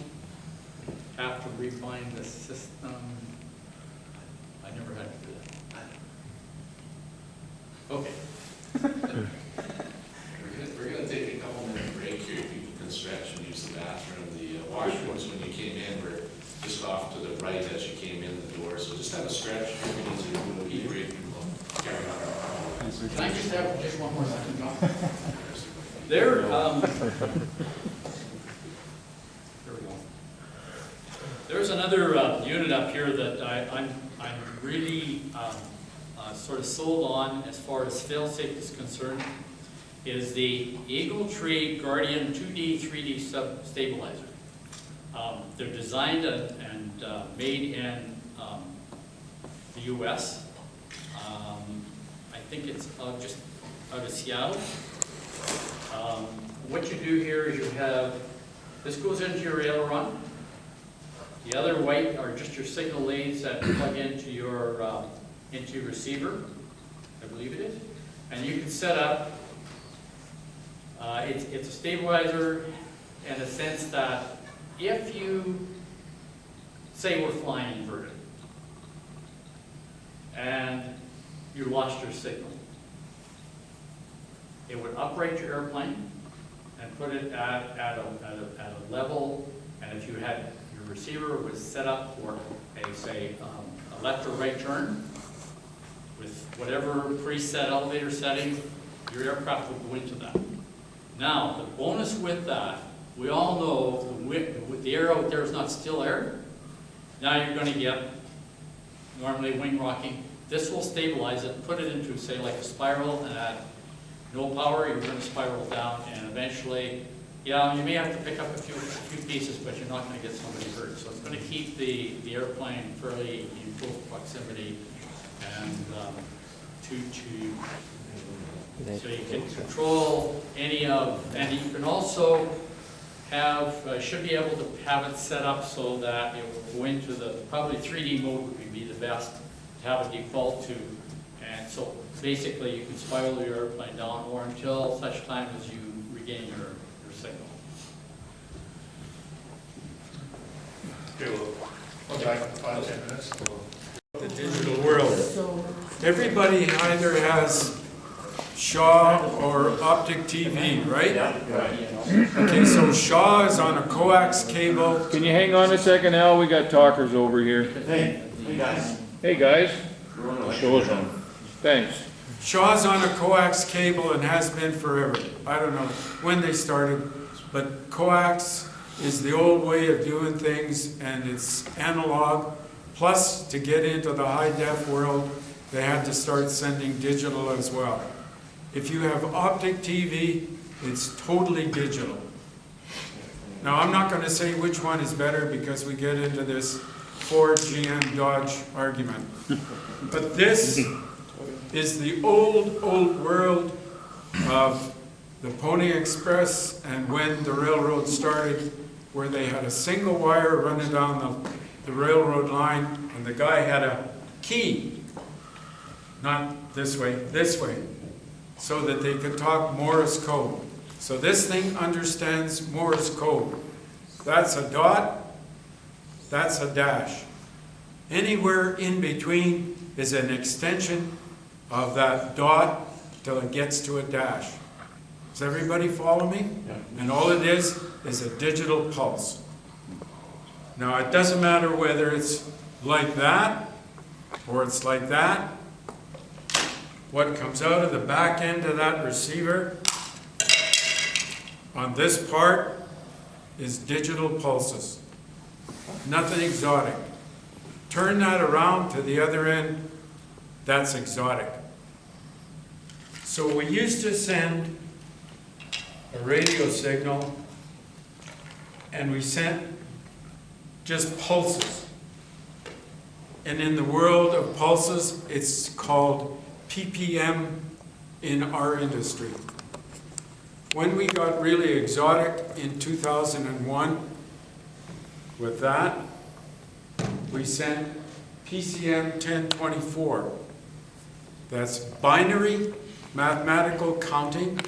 have to rebind the system, I never had to do that. Okay.
We're gonna take a couple minute break here. People can stretch and use the bathroom. The washrooms when you came in were just off to the right as you came in the door. So just have a stretch. We'll eat break. Carry on.
Can I just have just one more second, John? There we go. There's another unit up here that I'm really sort of sold on as far as fail-safe is concerned, is the Eagle Tree Guardian 2D, 3D stabilizer. They're designed and made in the US. I think it's just out of Seattle. What you do here is you have, this goes into your aileron. The other white are just your signal lanes that plug into your receiver, I believe it is. And you can set up, it's a stabilizer in the sense that if you, say we're flying inverted, and you lost your signal, it would upright your airplane and put it at a level, and if you had, your receiver was set up for a, say, a left or right turn, with whatever preset elevator setting, your aircraft would go into that. Now, the bonus with that, we all know the air out there is not still air. Now you're going to get, normally wing rocking. This will stabilize it, put it into, say, like a spiral, and at no power, you're going to spiral down, and eventually, yeah, you may have to pick up a few pieces, but you're not going to get somebody hurt. So it's going to keep the airplane fairly in close proximity, and so you can control any of, and you can also have, should be able to have it set up so that it will go into the, probably 3D mode would be the best to have it default to. And so basically you can spiral your airplane down or until such time as you regain your signal.
Okay, we'll back in 5-10 minutes.
The digital world. Everybody either has Shaw or Optic TV, right? Okay, so Shaw is on a coax cable.
Can you hang on a second, Al? We got talkers over here.
Hey guys.
Hey, guys. Show us on. Thanks.
Shaw's on a coax cable and has been forever. I don't know when they started, but coax is the old way of doing things, and it's analog. Plus, to get into the high-def world, they had to start sending digital as well. If you have optic TV, it's totally digital. Now, I'm not going to say which one is better because we get into this Ford, GM, Dodge argument. But this is the old world of the Pony Express and when the railroad started, where they had a single wire running down the railroad line, and the guy had a key, not this way, so that they could talk Morse code. So this thing understands Morse code. That's a dot, that's a dash. Anywhere in between is an extension of that dot till it gets to a dash. Does everybody follow me?
Yeah.
And all it is a digital pulse. Now, it doesn't matter whether it's like that or it's like that. What comes out of the back end of that receiver on this part is digital pulses. Nothing exotic. Turn that around to the other end, that's exotic. So we used to send a radio signal and we sent just pulses. And in the world of pulses, it's called PPM in our industry. When we got really exotic in 2001 with that, we sent PCM 1024. That's binary mathematical counting,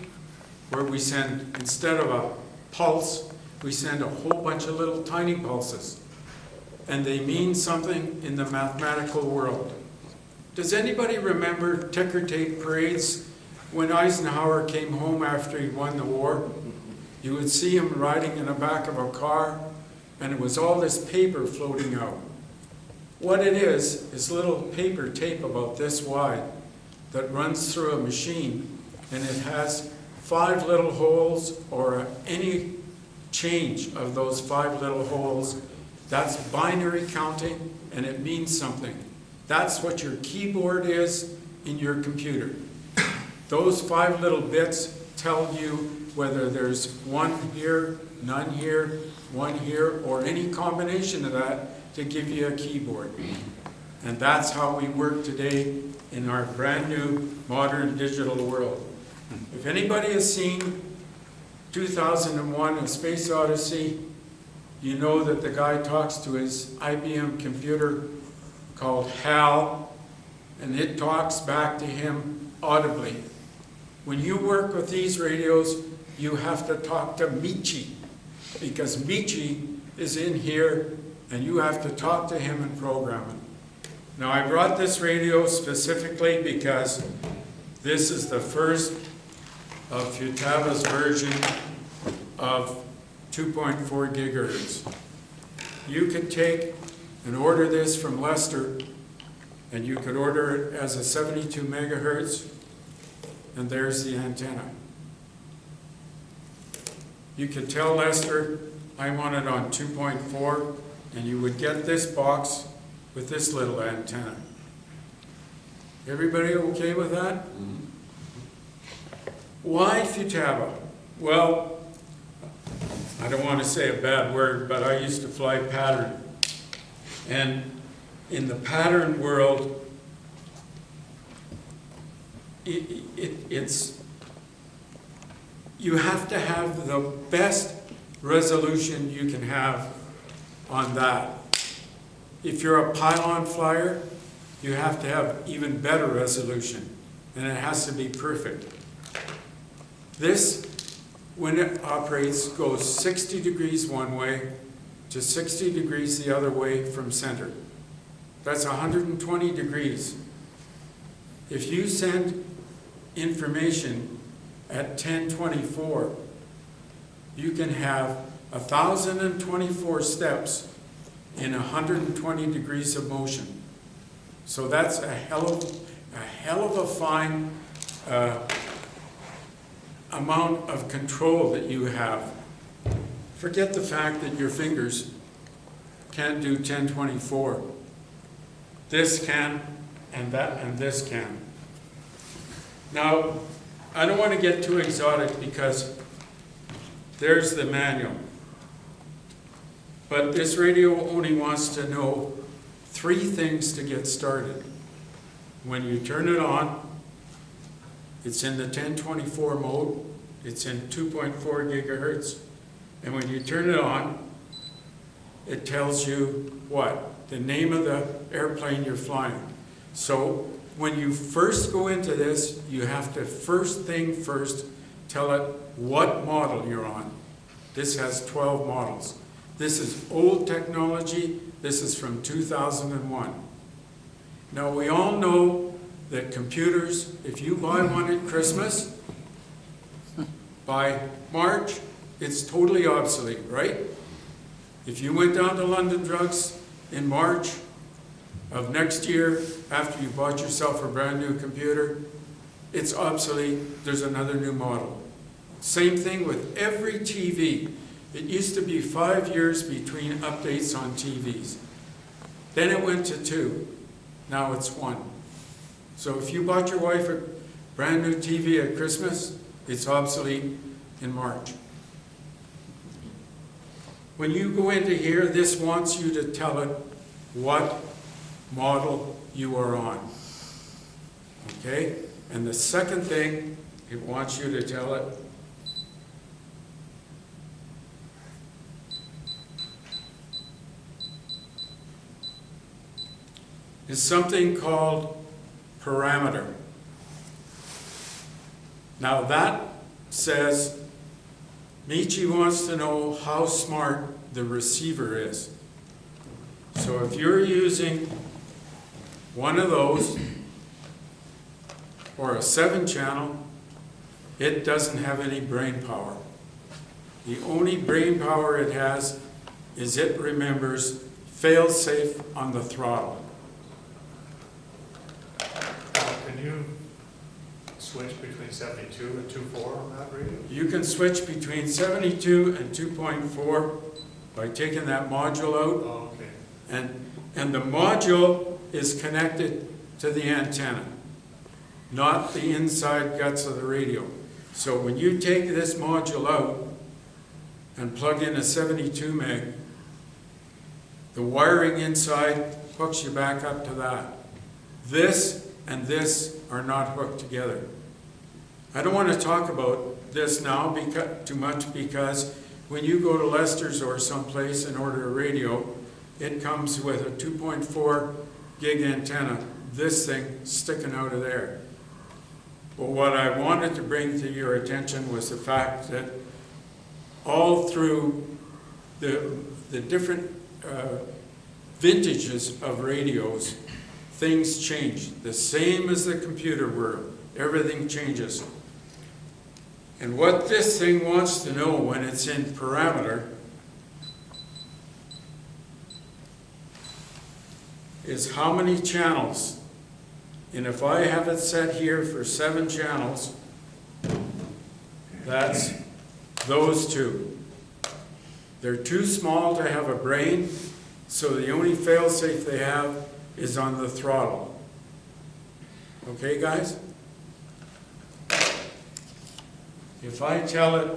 where we send, instead of a pulse, we send a whole bunch of little tiny pulses. And they mean something in the mathematical world. Does anybody remember ticker tape parades when Eisenhower came home after he won the war? You would see him riding in the back of a car, and it was all this paper floating out. What it is little paper tape about this wide that runs through a machine, and it has 5 little holes, or any change of those 5 little holes. That's binary counting, and it means something. That's what your keyboard is in your computer. Those 5 little bits tell you whether there's 1 here, none here, 1 here, or any combination of that to give you a keyboard. And that's how we work today in our brand new modern digital world. If anybody has seen 2001: A Space Odyssey, you know that the guy talks to his IBM computer called HAL, and it talks back to him audibly. When you work with these radios, you have to talk to Michi, because Michi is in here, and you have to talk to him and program it. Now, I brought this radio specifically because this is the first of Futava's version of 2.4 gigahertz. You could take and order this from Lester, and you could order it as a 72 megahertz, and there's the antenna. You could tell Lester, I want it on 2.4, and you would get this box with this little antenna. Everybody okay with that? Mm-hmm. Why Futaba? Well, I don't want to say a bad word, but I used to fly pattern. And in the pattern world, it's you have to have the best resolution you can have on that. If you're a pylon flyer, you have to have even better resolution, and it has to be perfect. This, when it operates, goes 60 degrees one way to 60 degrees the other way from center. That's 120 degrees. If you send information at 1024, you can have 1,024 steps in 120 degrees of motion. So that's a hell of a fine amount of control that you have. Forget the fact that your fingers can't do 1024. This can, and that, and this can. Now, I don't want to get too exotic because there's the manual. But this radio only wants to know 3 things to get started. When you turn it on, it's in the 1024 mode, it's in 2.4 gigahertz, and when you turn it on, it tells you what? The name of the airplane you're flying. So when you first go into this, you have to first tell it what model you're on. This has 12 models. This is old technology. This is from 2001. Now we all know that computers, if you buy one at Christmas, by March, it's totally obsolete, right? If you went down to London Drugs in March of next year, after you bought yourself a brand new computer, it's obsolete, there's another new model. Same thing with every TV. It used to be 5 years between updates on TVs. Then it went to 2, now it's 1. So if you bought your wife a brand new TV at Christmas, it's obsolete in March. When you go into here, this wants you to tell it what model you are on. Okay? And the second thing, it wants you to tell it is something called parameter. Now that says Michi wants to know how smart the receiver is. So if you're using one of those or a 7-channel, it doesn't have any brain power. The only brain power it has is it remembers fail-safe on the throttle.
Can you switch between 72 and 2.4 on that radio?
You can switch between 72 and 2.4 by taking that module out.
Oh, okay.
And the module is connected to the antenna, not the inside guts of the radio. So when you take this module out and plug in a 72 meg, the wiring inside hooks you back up to that. This and this are not hooked together. I don't want to talk about this now too much, because when you go to Lester's or someplace and order a radio, it comes with a 2.4 gig antenna, this thing sticking out of there. But what I wanted to bring to your attention was the fact that all through the different vintages of radios, things change. The same as the computer world, everything changes. And what this thing wants to know when it's in parameter is how many channels. And if I have it set here for 7 channels, that's those 2. They're too small to have a brain, so the only fail-safe they have is on the throttle. Okay, guys? If I tell it,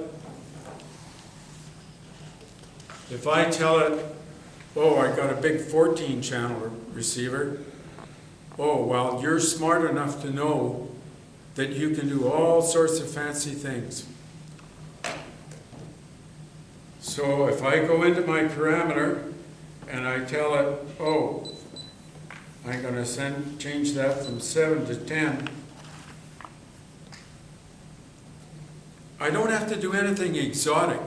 oh, I got a big 14-channel receiver, oh, well, you're smart enough to know that you can do all sorts of fancy things. So if I go into my parameter and I tell it, oh, I'm going to change that from 7 to 10, I don't have to do anything exotic.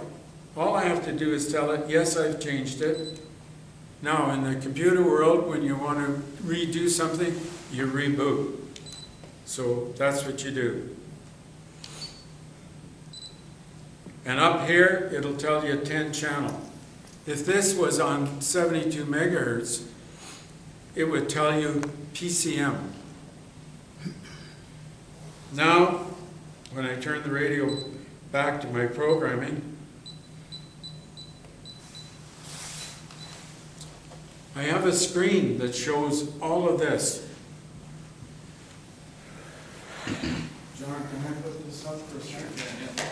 All I have to do is tell it, yes, I've changed it. Now, in the computer world, when you want to redo something, you reboot. So that's what you do. And up here, it'll tell you 10 channel. If this was on 72 megahertz, it would tell you PCM. Now, when I turn the radio back to my programming, I have a screen that shows all of this. John, can I put this up for a second?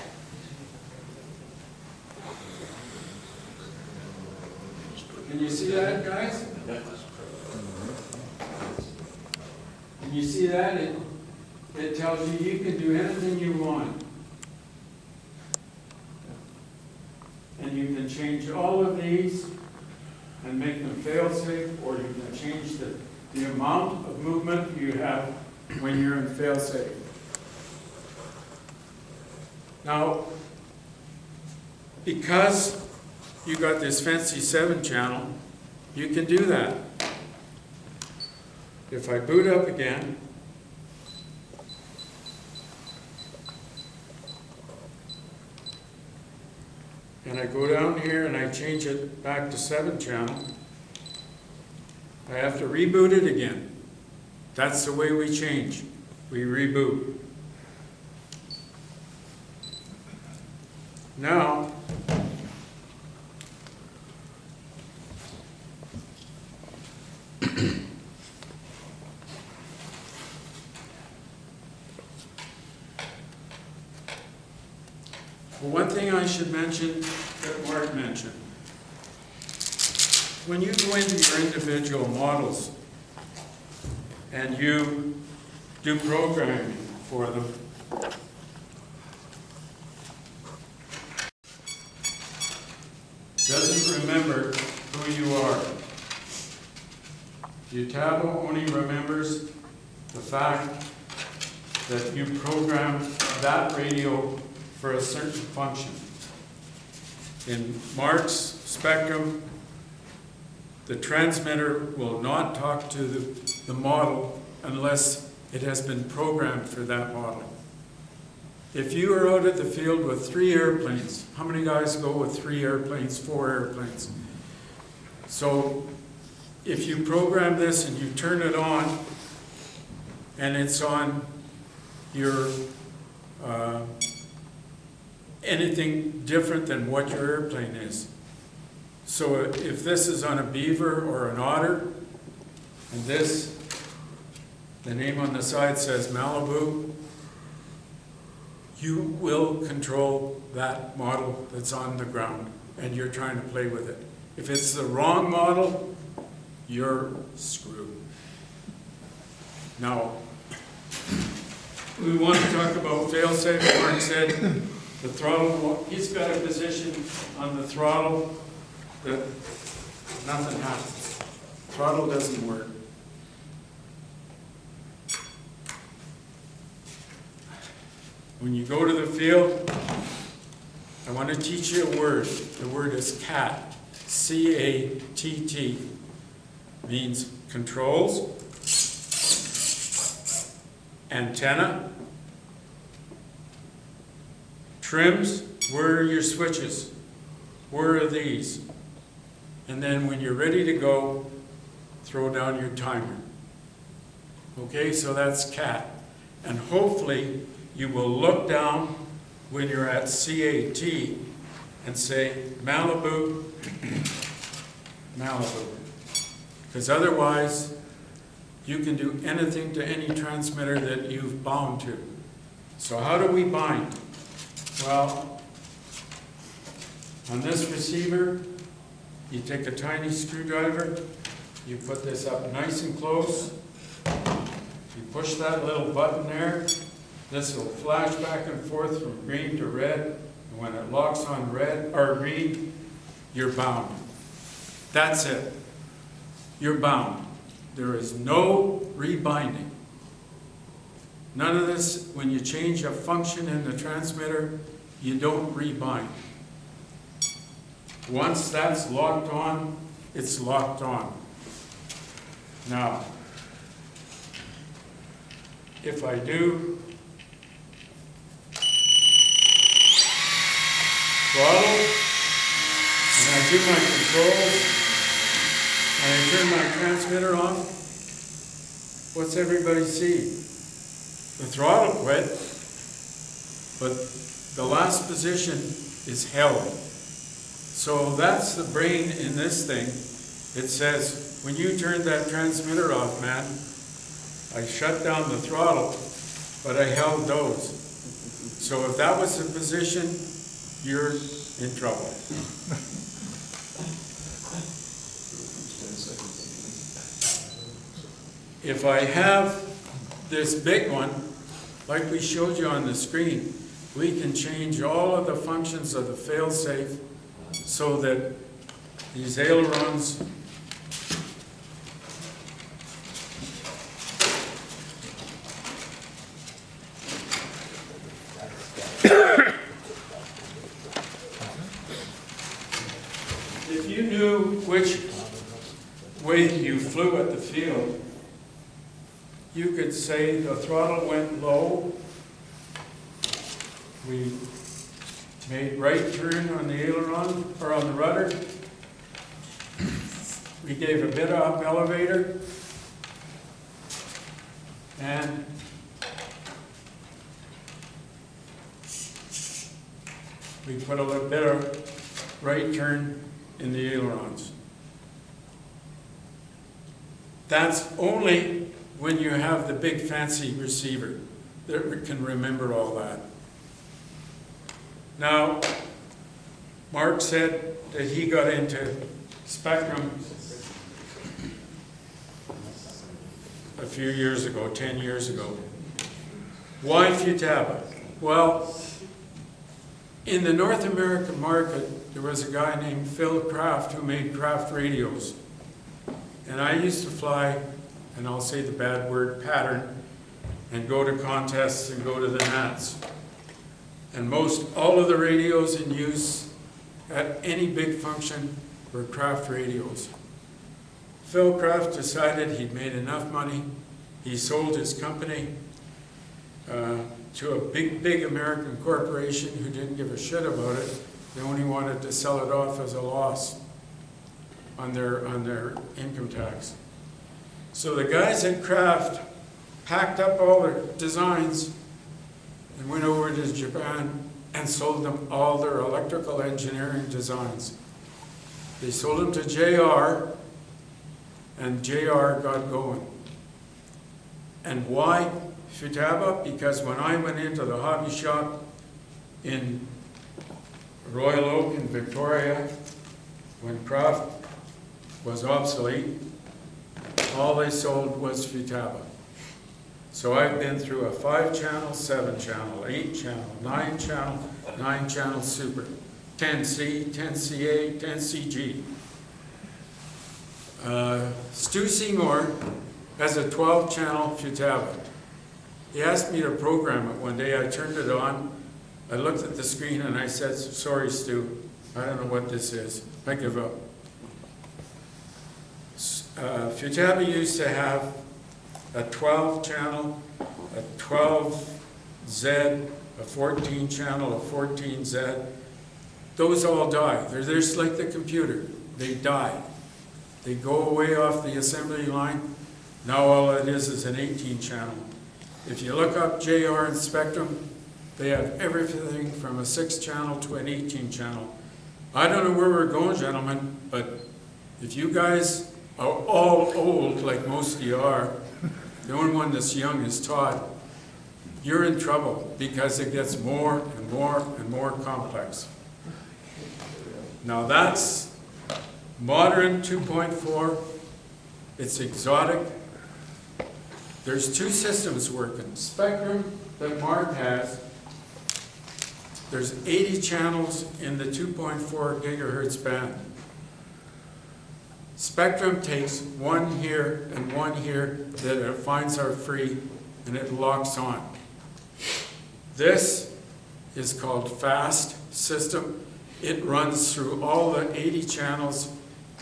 Can you see that, guys? Can you see that? It tells you you can do anything you want. And you can change all of these and make them fail-safe, or you can change the the amount of movement you have when you're in fail-safe. Now, because you got this fancy 7-channel, you can do that. If I boot up again, and I go down here and I change it back to 7-channel, I have to reboot it again. That's the way we change. We reboot. Now, one thing I should mention that Mark mentioned. When you go into your individual models and you do programming for them, doesn't remember who you are. The Utabo only remembers the fact that you programmed that radio for a certain function. In Mark's spectrum, the transmitter will not talk to the model unless it has been programmed for that model. If you are out at the field with 3 airplanes, how many guys go with 3 airplanes, 4 airplanes? So if you program this and you turn it on, and it's on your anything different than what your airplane is. So if this is on a beaver or an otter, and this, the name on the side says Malibu, you will control that model that's on the ground, and you're trying to play with it. If it's the wrong model, you're screwed. Now, we want to talk about fail-safe. Mark said the throttle, he's got a position on the throttle that nothing happens. Throttle doesn't work. When you go to the field, I want to teach you a word. The word is CAT. C-A-T-T. Means controls, antenna, trims. Where are your switches? Where are these? And then when you're ready to go, throw down your timer. Okay, so that's CAT. And hopefully you will look down when you're at CAT and say Malibu, Malibu. Because otherwise, you can do anything to any transmitter that you've bound to. So how do we bind? Well, on this receiver, you take a tiny screwdriver, you put this up nice and close, you push that little button there, this will flash back and forth from green to red, and when it locks on red or green, you're bound. That's it. You're bound. There is no rebinding. None of this, when you change a function in the transmitter, you don't rebind. Once that's locked on, it's locked on. Now, if I do throttle, and I do my controls, and I turn my transmitter on, what's everybody see? The throttle quit, but the last position is held. So that's the brain in this thing. It says, when you turn that transmitter off, man, I shut down the throttle, but I held those. So if that was the position, you're in trouble. If I have this big one, like we showed you on the screen, we can change all of the functions of the fail-safe so that these ailerons which way you flew at the field, you could say the throttle went low. We made right turn on the aileron, or on the rudder. We gave a bit of up elevator. And we put a little bit of right turn in the ailerons. That's only when you have the big fancy receiver that can remember all that. Now, Mark said that he got into Spectrum a few years ago, 10 years ago. Why Futaba? Well, in the North American market, there was a guy named Phil Kraft who made Kraft radios. And I used to fly, and I'll say the bad word, pattern, and go to contests and go to the Nats. And all of the radios in use at any big function were Kraft radios. Phil Kraft decided he'd made enough money. He sold his company to a big American corporation who didn't give a shit about it. They only wanted to sell it off as a loss on their income tax. So the guys at Kraft packed up all their designs and went over to Japan and sold them all their electrical engineering designs. They sold them to JR, and JR got going. And why Futaba? Because when I went into the hobby shop in Royal Oak in Victoria, when Kraft was obsolete, all they sold was Futaba. So I've been through a 5-channel, 7-channel, 8-channel, 9-channel, 9-channel Super, 10C, 10CA, 10CG. Stu Seymour has a 12-channel Futaba. He asked me to program it one day. I turned it on. I looked at the screen and I said, sorry, Stu, I don't know what this is. I give up. Futaba used to have a 12-channel, a 12Z, a 14-channel, a 14Z. Those all die. They're just like the computer. They die. They go away off the assembly line. Now all it is an 18-channel. If you look up JR and Spectrum, they have everything from a 6-channel to an 18-channel. I don't know where we're going, gentlemen, but if you guys are all old, like most of you are, the only one that's young is Todd, you're in trouble because it gets more and more and more complex. Now that's modern 2.4. It's exotic. There's 2 systems working. Spectrum that Mark has, there's 80 channels in the 2.4 gigahertz band. Spectrum takes one here and one here that it finds are free and it locks on. This is called FAST system. It runs through all the 80 channels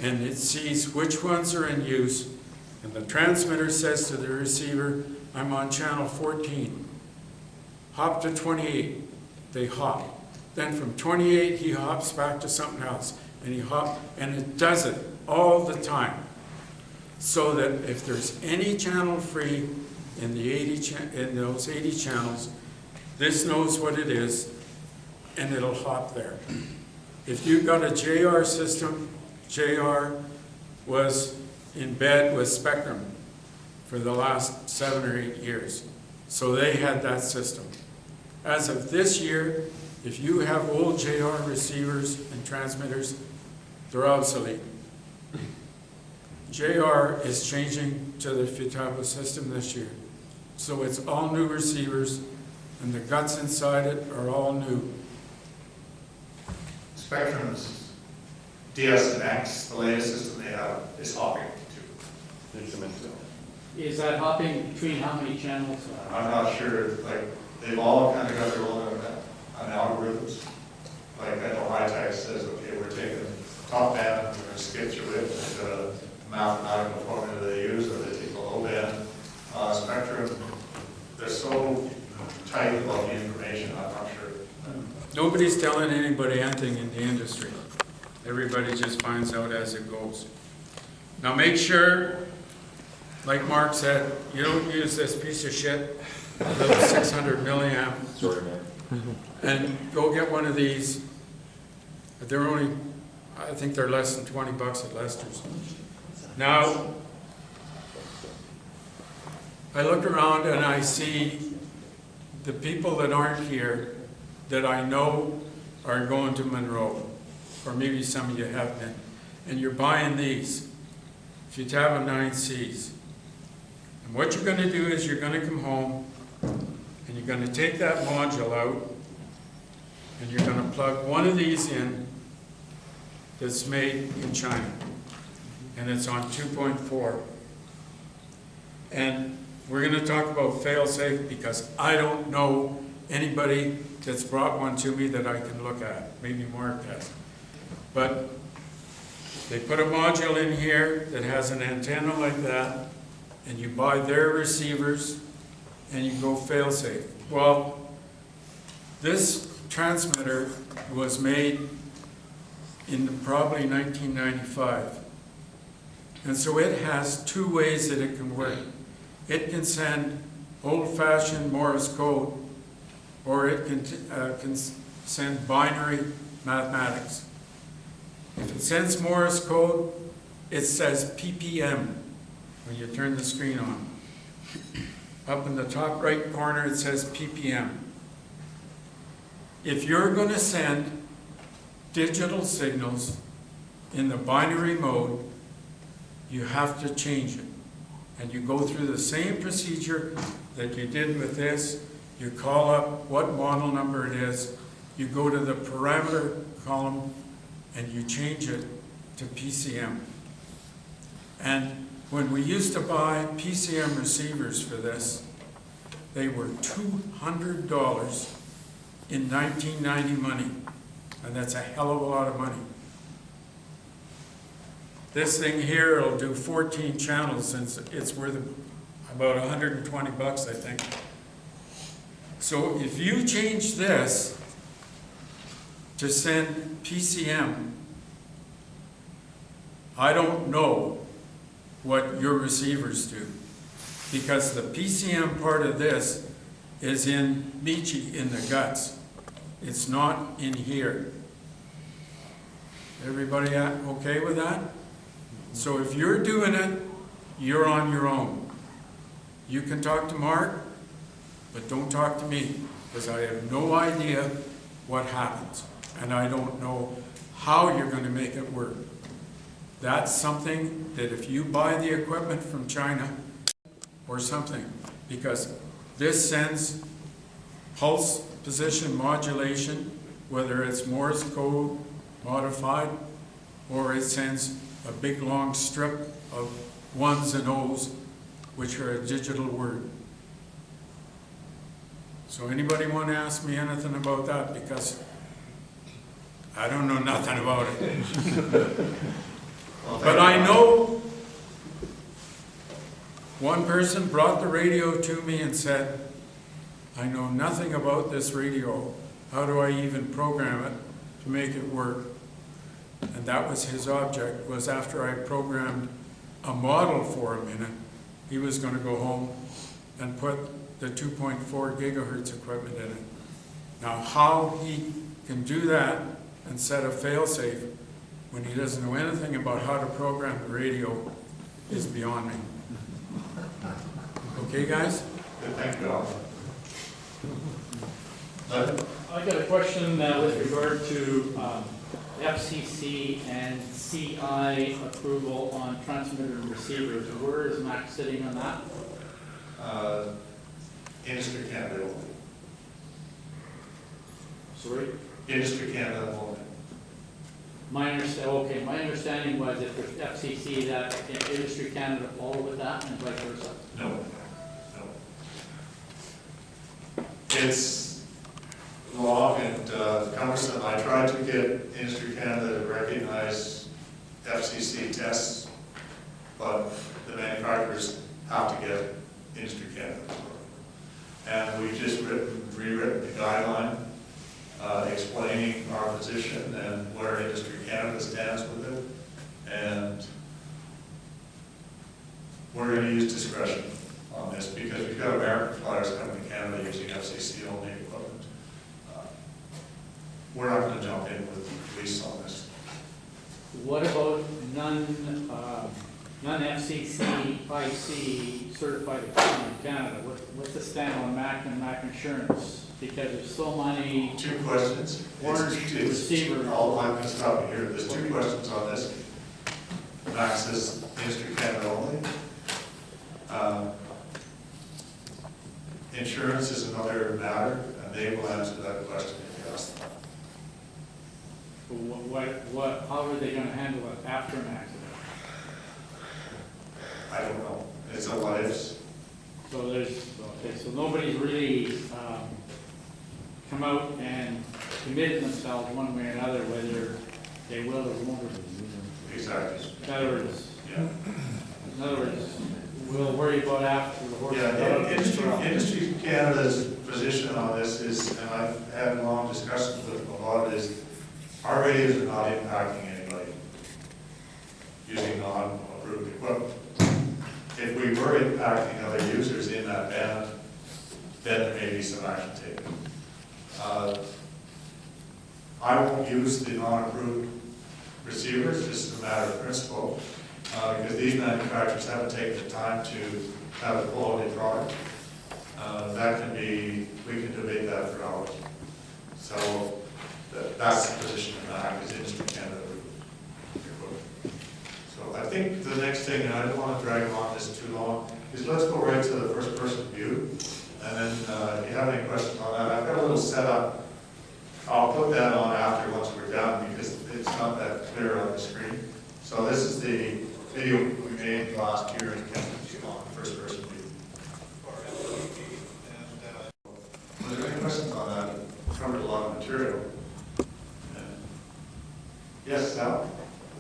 and it sees which ones are in use, and the transmitter says to the receiver, I'm on channel 14. Hop to 28. They hop. Then from 28 he hops back to something else, and he hops, and it does it all the time. So that if there's any channel free in those 80 channels, this knows what it is and it'll hop there. If you've got a JR system, JR was in bed with Spectrum for the last 7 or 8 years. So they had that system. As of this year, if you have old JR receivers and transmitters, they're obsolete. JR is changing to the Futaba system this year. So it's all new receivers, and the guts inside it are all new.
Spectrum's DS and X, the latest system they have, is hopping too.
Is that hopping between how many channels?
I'm not sure, like, they've all kind of got their own algorithms. Like, I know High Tech says, okay, we're taking top band, we're going to skip through it,
nobody's telling anybody anything in the industry. Everybody just finds out as it goes. Now make sure, like Mark said, you don't use this piece of shit, little 600 milliamp,
Sorry, man.
and go get one of these. They're only, I think they're less than 20 bucks at Lester's. Now, I look around and I see the people that aren't here that I know are going to Monroe, or maybe some of you have been, and you're buying these, Futaba 9Cs. And what you're gonna do is you're gonna come home and you're gonna take that module out and you're gonna plug one of these in that's made in China. And it's on 2.4. And we're gonna talk about fail-safe because I don't know anybody that's brought one to me that I can look at. Maybe Mark has. But they put a module in here that has an antenna like that, and you buy their receivers and you go fail-safe. Well, this transmitter was made in probably 1995. And so it has two ways that it can work. It can send old-fashioned Morse code, or it can send binary mathematics. If it sends Morse code, it says PPM when you turn the screen on. Up in the top right corner, it says PPM. If you're going to send digital signals in the binary mode, you have to change it. And you go through the same procedure that you did with this. You call up what model number it is, you go to the parameter column, and you change it to PCM. And when we used to buy PCM receivers for this, they were $200 in 1990 money. And that's a hell of a lot of money. This thing here will do 14 channels, and it's worth about 120 bucks, I think. So if you change this to send PCM, I don't know what your receivers do, because the PCM part of this is in Michi, in the guts. It's not in here. Everybody okay with that? So if you're doing it, you're on your own. You can talk to Mark, but don't talk to me, because I have no idea what happens. And I don't know how you're going to make it work. That's something that if you buy the equipment from China or something, because this sends pulse position modulation, whether it's Morse code modified, or it sends a big long strip of ones and O's, which are a digital word. So anybody want to ask me anything about that? Because I don't know nothing about it. But I know one person brought the radio to me and said, I know nothing about this radio. How do I even program it to make it work? And that was his object, was after I programmed a model for him in it, he was going to go home and put the 2.4 gigahertz equipment in it. Now, how he can do that and set a fail-safe when he doesn't know anything about how to program the radio is beyond me. Okay, guys?
Good, thank you, Al.
I got a question with regard to FCC and CI approval on transmitter and receivers. Where is Max sitting on that?
Industry Canada only.
Sorry?
Industry Canada only.
My understanding was if there's FCC, that Industry Canada follow with that and vice versa.
No, no. It's long and cumbersome. I tried to get Industry Canada to recognize FCC tests, but the manufacturers have to get Industry Canada. And we've just rewritten the guideline explaining our position and where Industry Canada stands with it. And we're going to use discretion on this because we've got American flyers coming to Canada using FCC only equipment. We're not going to jump in with the police on this.
What about non-FCC, IC certified equipment in Canada? What's the stand on Mac and Mac insurance? Because there's so many.
Two questions.
Orange receiver.
I'm going to stop you here. There's two questions on this. Max is Industry Canada only. Insurance is another matter, and they will answer that question if you ask them.
How are they gonna handle it after an accident?
I don't know. It's a what ifs.
So so nobody's really, come out and committed themselves one way or another, whether they will or won't.
Exactly.
In other words, we'll worry about after the horse.
Yeah, Industry Canada's position on this is, and I've had long discussions with them about it, is our radios are not impacting anybody using non-approved equipment. If we were impacting other users in that band, then there may be some action taken. I won't use the non-approved receivers, just as a matter of principle, because these manufacturers haven't taken the time to have a quality product. That can be, we can debate that for hours. So that's the position of MAC, is Industry Canada. So I think the next thing, and I don't want to drag on this too long, is let's go right to the first person view. And then if you have any questions on that, I've got a little setup. I'll put that on after once we're done because it's not that clear on the screen. So this is the video we made last year in Kelowna on first person view. Was there any questions on that? We covered a lot of material. Yes, Sal?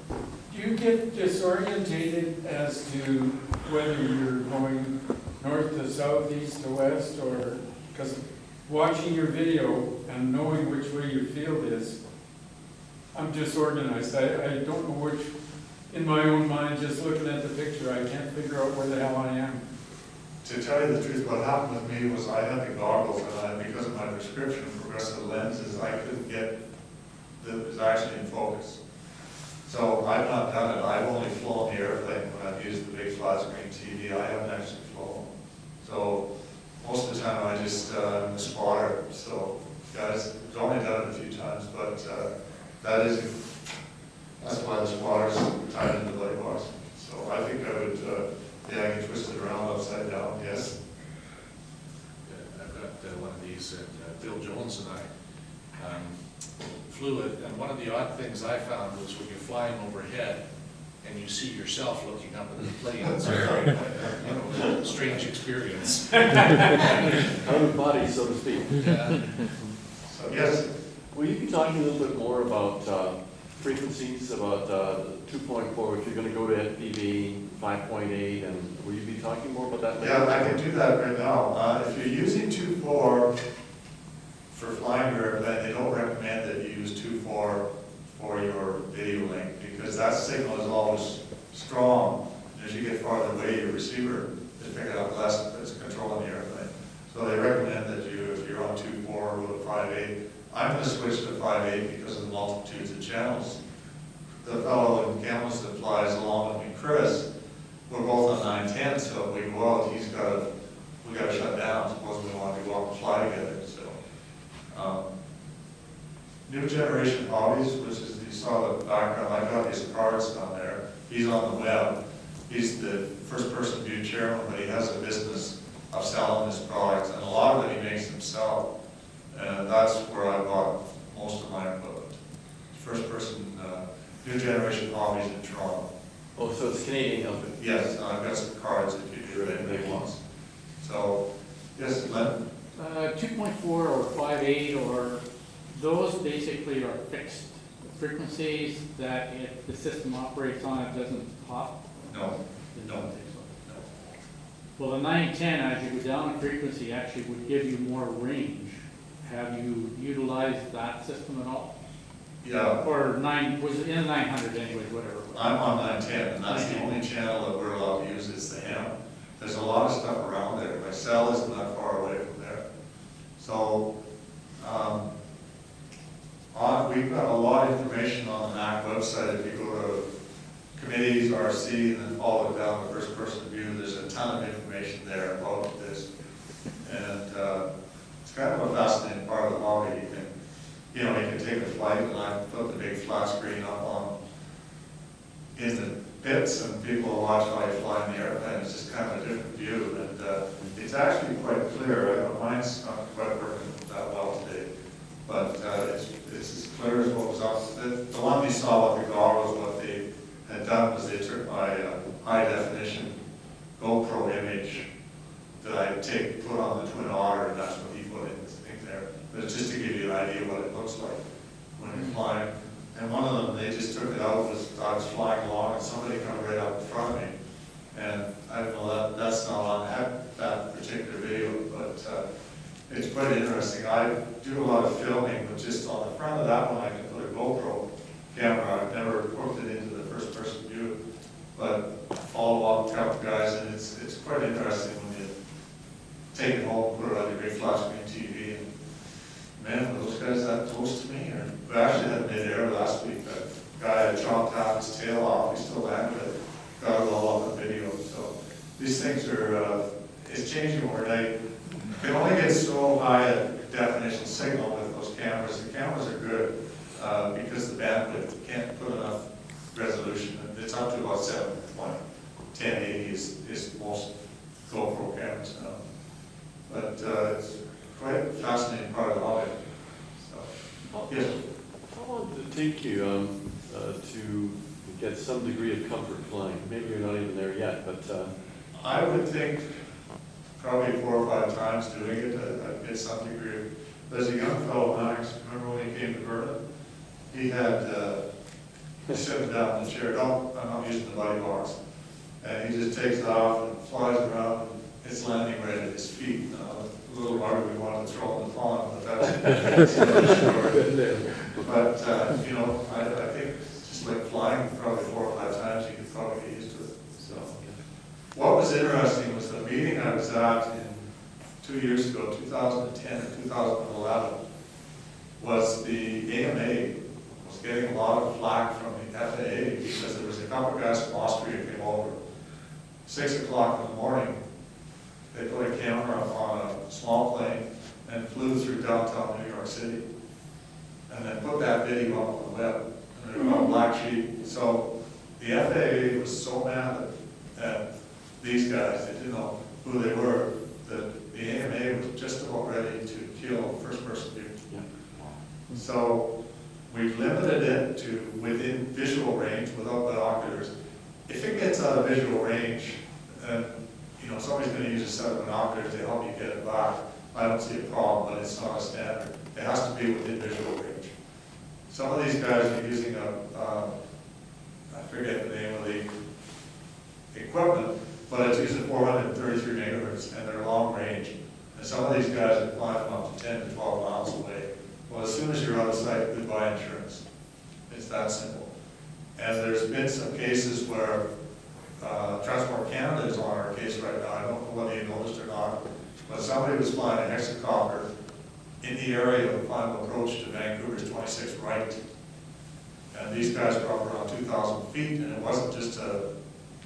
Do you get disorientated as to whether you're going north to south, east to west, or, because watching your video and knowing which way your field is, I'm disorganized. I don't know which, in my own mind, just looking at the picture, I can't figure out where the hell I am.
To tell you the truth, what happened with me was I had the goggles and because of my prescription of progressive lenses, I couldn't get that was actually in focus. So I've not done it. I've only flown the airplane when I've used the big flat screen TV. I haven't actually flown. So most of the time I just am a spotter. So guys, I've only done it a few times, but that's why the spotter's tied into the light bars. So I think I would, yeah, I can twist it around upside down, yes.
I've got one of these, and Bill Jones and I flew it, and one of the odd things I found was when you're flying overhead and you see yourself looking up at the plane, it's a very, strange experience.
Out of body, so to speak.
So yes,
Will you be talking a little bit more about frequencies, about 2.4, if you're going to go to FPV 5.8, and will you be talking more about that later?
yeah, I can do that right now. If you're using 2.4 for flying your airplane, they don't recommend that you use 2.4 for your video link because that signal is always strong. As you get farther away, your receiver is picking up less if it's controlling the airplane. So they recommend that you, if you're on 2.4, go to 5.8. I'm going to switch to 5.8 because of the multitudes of channels. The fellow in Kamloops that flies along with me, Chris, we're both on 910, so if we go out, we got to shut down. Suppose we want to go out and fly together. So, new generation hobbies, which is you saw the background. I got these cards down there. He's on the web. He's the first person view chairman, but he has a business of selling this product, and a lot of it he makes himself. And that's where I bought most of my equipment. First person, new generation hobbies in Toronto.
Oh, so it's Canadian outfit.
Yes, I've got some cards if you do anybody wants. So, yes, Len?
2.4 or 5.8, or those basically are fixed frequencies that if the system operates on, it doesn't pop?
No.
It
No.
doesn't think so. Well, the 910, as you go down in frequency, actually would give you more range. have you utilized that system at all?
Yeah,
Or was it in 900 anyways, whatever? it was?
I'm on 910, and that's the only channel that we're allowed to use is the ham. There's a lot of stuff around there. My cell isn't that far away from there. So, we've got a lot of information on the MAC website. If you go to committees, RC, and then follow it down to first person view, there's a ton of information there about this. And it's kind of a fascinating part of the hobby. You can take a flight, and I put the big flat screen up in the pits, and people will watch how you fly in the airplane. It's just kind of a different view, and it's actually quite clear. I know mine's not quite working that well today, but it's as clear as what was up. The one you saw with the goggles, what they had done was they took my high definition GoPro image that I put on the Twin Otter, and that's what he put in this thing there. But it's just to give you an idea what it looks like when you're flying. And one of them, they just took it out, I was flying along, and somebody come right up in front of me. And I don't know, that's not on that particular video, but it's quite interesting. I do a lot of filming, but just on the front of that one, I can put a GoPro camera. I've never hooked it into the first person view, but I follow up with a couple guys, and it's quite interesting when you take it home, put it on your big flat screen TV, and man, were those guys that close to me? Or we actually had mid-air last week. That guy had chopped half his tail off. He still landed it. Got it all on the video. So these things are, it's changing overnight. You can only get so high a definition signal with those cameras. The cameras are good because the bandwidth can't put enough resolution. It's up to about 7.1080 is most GoPro cameras now. But it's quite a fascinating part of the hobby. So, yes.
How long did it take you to get some degree of comfort flying? Maybe you're not even there yet, but...
I would think probably 4 or 5 times doing it, I'd get some degree of... There's a young fellow, Max, remember when he came to Vernon? He had, sitting down in the chair, I'm not using the buddy box, and he just takes it off and flies around, and it's landing right at his feet. A little harder we wanted to throw in the pond, but that's another story. But, I think just like flying probably 4 or 5 times, you could probably get used to it. So, what was interesting was the meeting I was at 2 years ago, 2010 and 2011, was the AMA was getting a lot of flack from the FAA because there was a couple guys from Austria who came over. 6 o'clock in the morning, they put a camera on a small plane and flew through downtown New York City. And then put that video up on the web. And they're called Black Sheep. So the FAA was so mad at these guys, they didn't know who they were, that the AMA was just about ready to kill first person view.
Yeah.
So we've limited it to within visual range without binoculars. If it gets out of visual range, somebody's going to use a set of binoculars to help you get it back. I don't see a problem, but it's not a standard. It has to be within visual range. Some of these guys are using I forget the name of the equipment, but it's using 433 megahertz, and they're long range. And some of these guys are flying them up to 10 to 12 miles away. Well, as soon as you're out of sight, goodbye insurance. It's that simple. And there's been some cases where Transport Canada is on our case right now. I don't know whether you noticed or not, but somebody was flying a hexacopter in the area of final approach to Vancouver's 26 right. And these guys were up around 2,000 feet, and it wasn't just a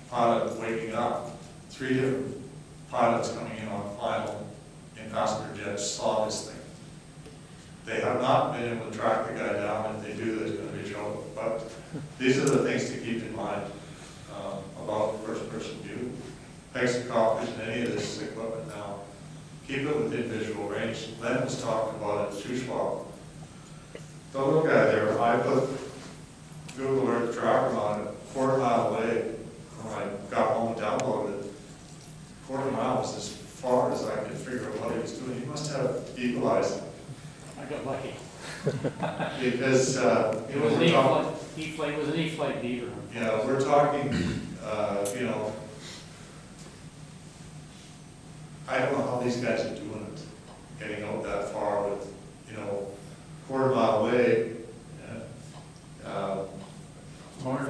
pilot waking up. 3 different pilots coming in on final in passenger jets saw this thing. They have not been able to track the guy down. If they do, there's going to be trouble. But these are the things to keep in mind about first-person view. Hexacopters and any of this equipment now, keep it within visual range. Len was talking about it at Shuswap. Don't look at it there. I put Google Earth tracker on it, 1/4 mile away. When I got home and downloaded it, 1/4 mile was as far as I could figure out what he was doing. He must have equalized
I got lucky.
because
It was an E-flight, was an E-flight beaver.
yeah, we're talking, I don't know how these guys are doing it, getting out that far with quarter mile away.
Mark,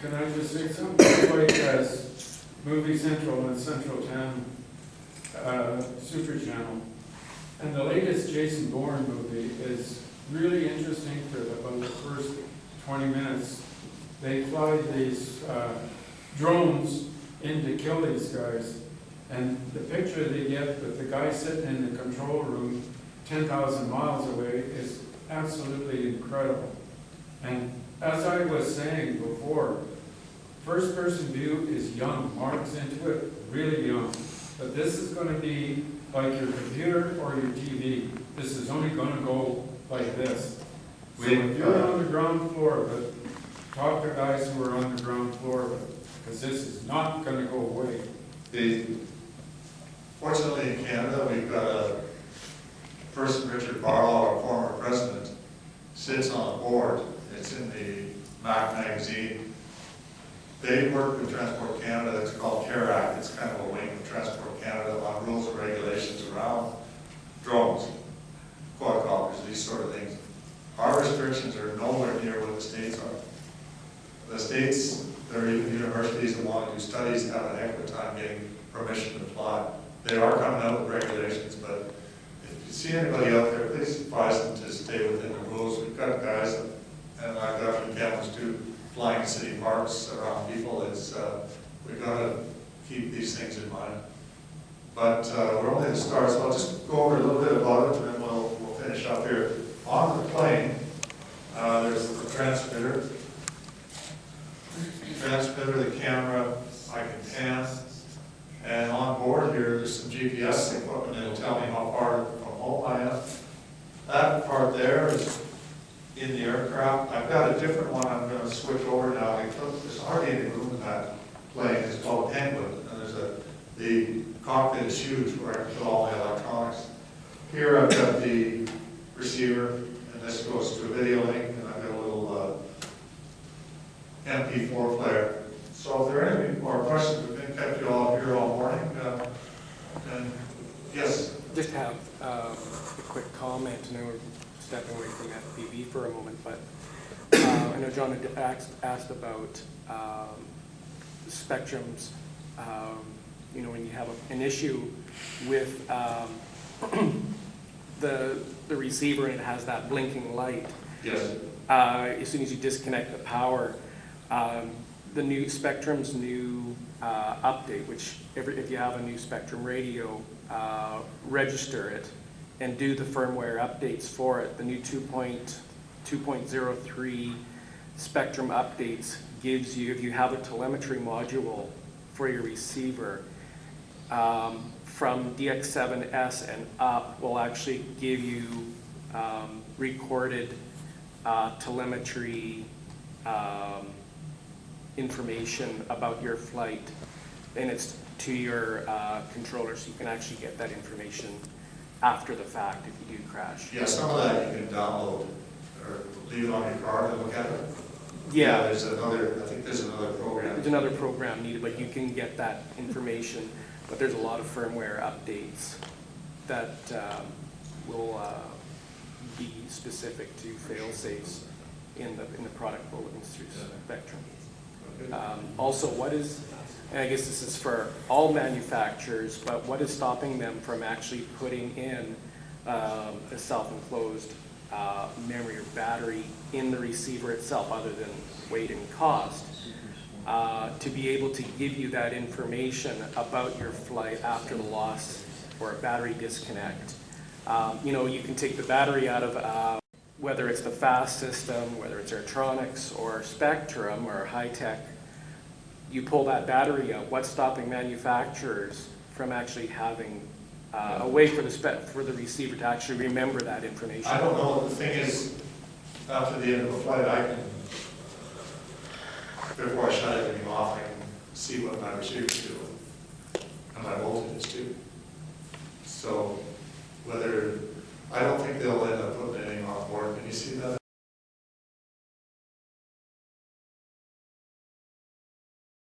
can I just say something? Like as Movie Central and Central Town, Super Channel, and the latest Jason Bourne movie is really interesting for about the first 20 minutes. They fly these drones in to kill these guys, and the picture they get with the guy sitting in the control room 10,000 miles away is absolutely incredible. And as I was saying before, first person view is young. Mark's into it, really young. But this is going to be like your computer or your TV. This is only going to go like this. So if you're on the ground floor, but talk to guys who are on the ground floor, because this is not going to go away.
Fortunately in Canada, we've got a person, Richard Barlow, our former president, sits on a board. It's in the Mac magazine. They work with Transport Canada. It's called CARE Act. It's kind of a wing of Transport Canada on rules and regulations around drones, quadcopters, these sort of things. Our restrictions are nowhere near what the states are. The states, there are even universities that want to do studies, have a heck of a time getting permission to fly. They are coming out with regulations, but if you see anybody out there, please advise them to stay within the rules. We've got guys, and I've got a few cameras too, flying in city parks around people. We've got to keep these things in mind. But we're only at the start, so I'll just go over a little bit about it, and then we'll finish up here. On the plane, there's the transmitter, the camera, I can pan, and on board here, there's some GPS equipment that'll tell me how far from home I am. That part there is in the aircraft. I've got a different one I'm going to switch over now. There's hardly any room in that plane. It's called Penguin, and the cockpit is huge where I can put all my electronics. Here I've got the receiver, and this goes to a video link, and I've got a little MP4 player. So if there are any more questions, we've been kept you all here all morning. And yes?
Just have a quick comment. I know we're stepping away from FPV for a moment, but I know John had asked about spectrums. When you have an issue with the receiver and it has that blinking light.
Yes.
As soon as you disconnect the power, the new Spectrum's new update, which if you have a new Spectrum radio, register it and do the firmware updates for it. The new 2.03 Spectrum updates gives you, if you have a telemetry module for your receiver, from DX7S and up will actually give you recorded telemetry information about your flight, and it's to your controller, so you can actually get that information after the fact if you do crash.
Yeah, some of that you can download or leave it on your car and look at it.
Yeah.
I think there's another program.
There's another program needed, but you can get that information. But there's a lot of firmware updates that will be specific to fail-safes in the product bulletins through Spectrum. Also, and I guess this is for all manufacturers, but what is stopping them from actually putting in a self-enclosed memory or battery in the receiver itself, other than weight and cost, to be able to give you that information about your flight after the loss or a battery disconnect. You can take the battery out of whether it's the FAST system, whether it's Airtronics or Spectrum or high-tech, you pull that battery out. What's stopping manufacturers from actually having a way for the receiver to actually remember that information?
I don't know. The thing is, after the end of a flight, before I shut everything off, I can see what my receiver's doing and my voltage is too. So I don't think they'll end up putting anything on board. Can you see that?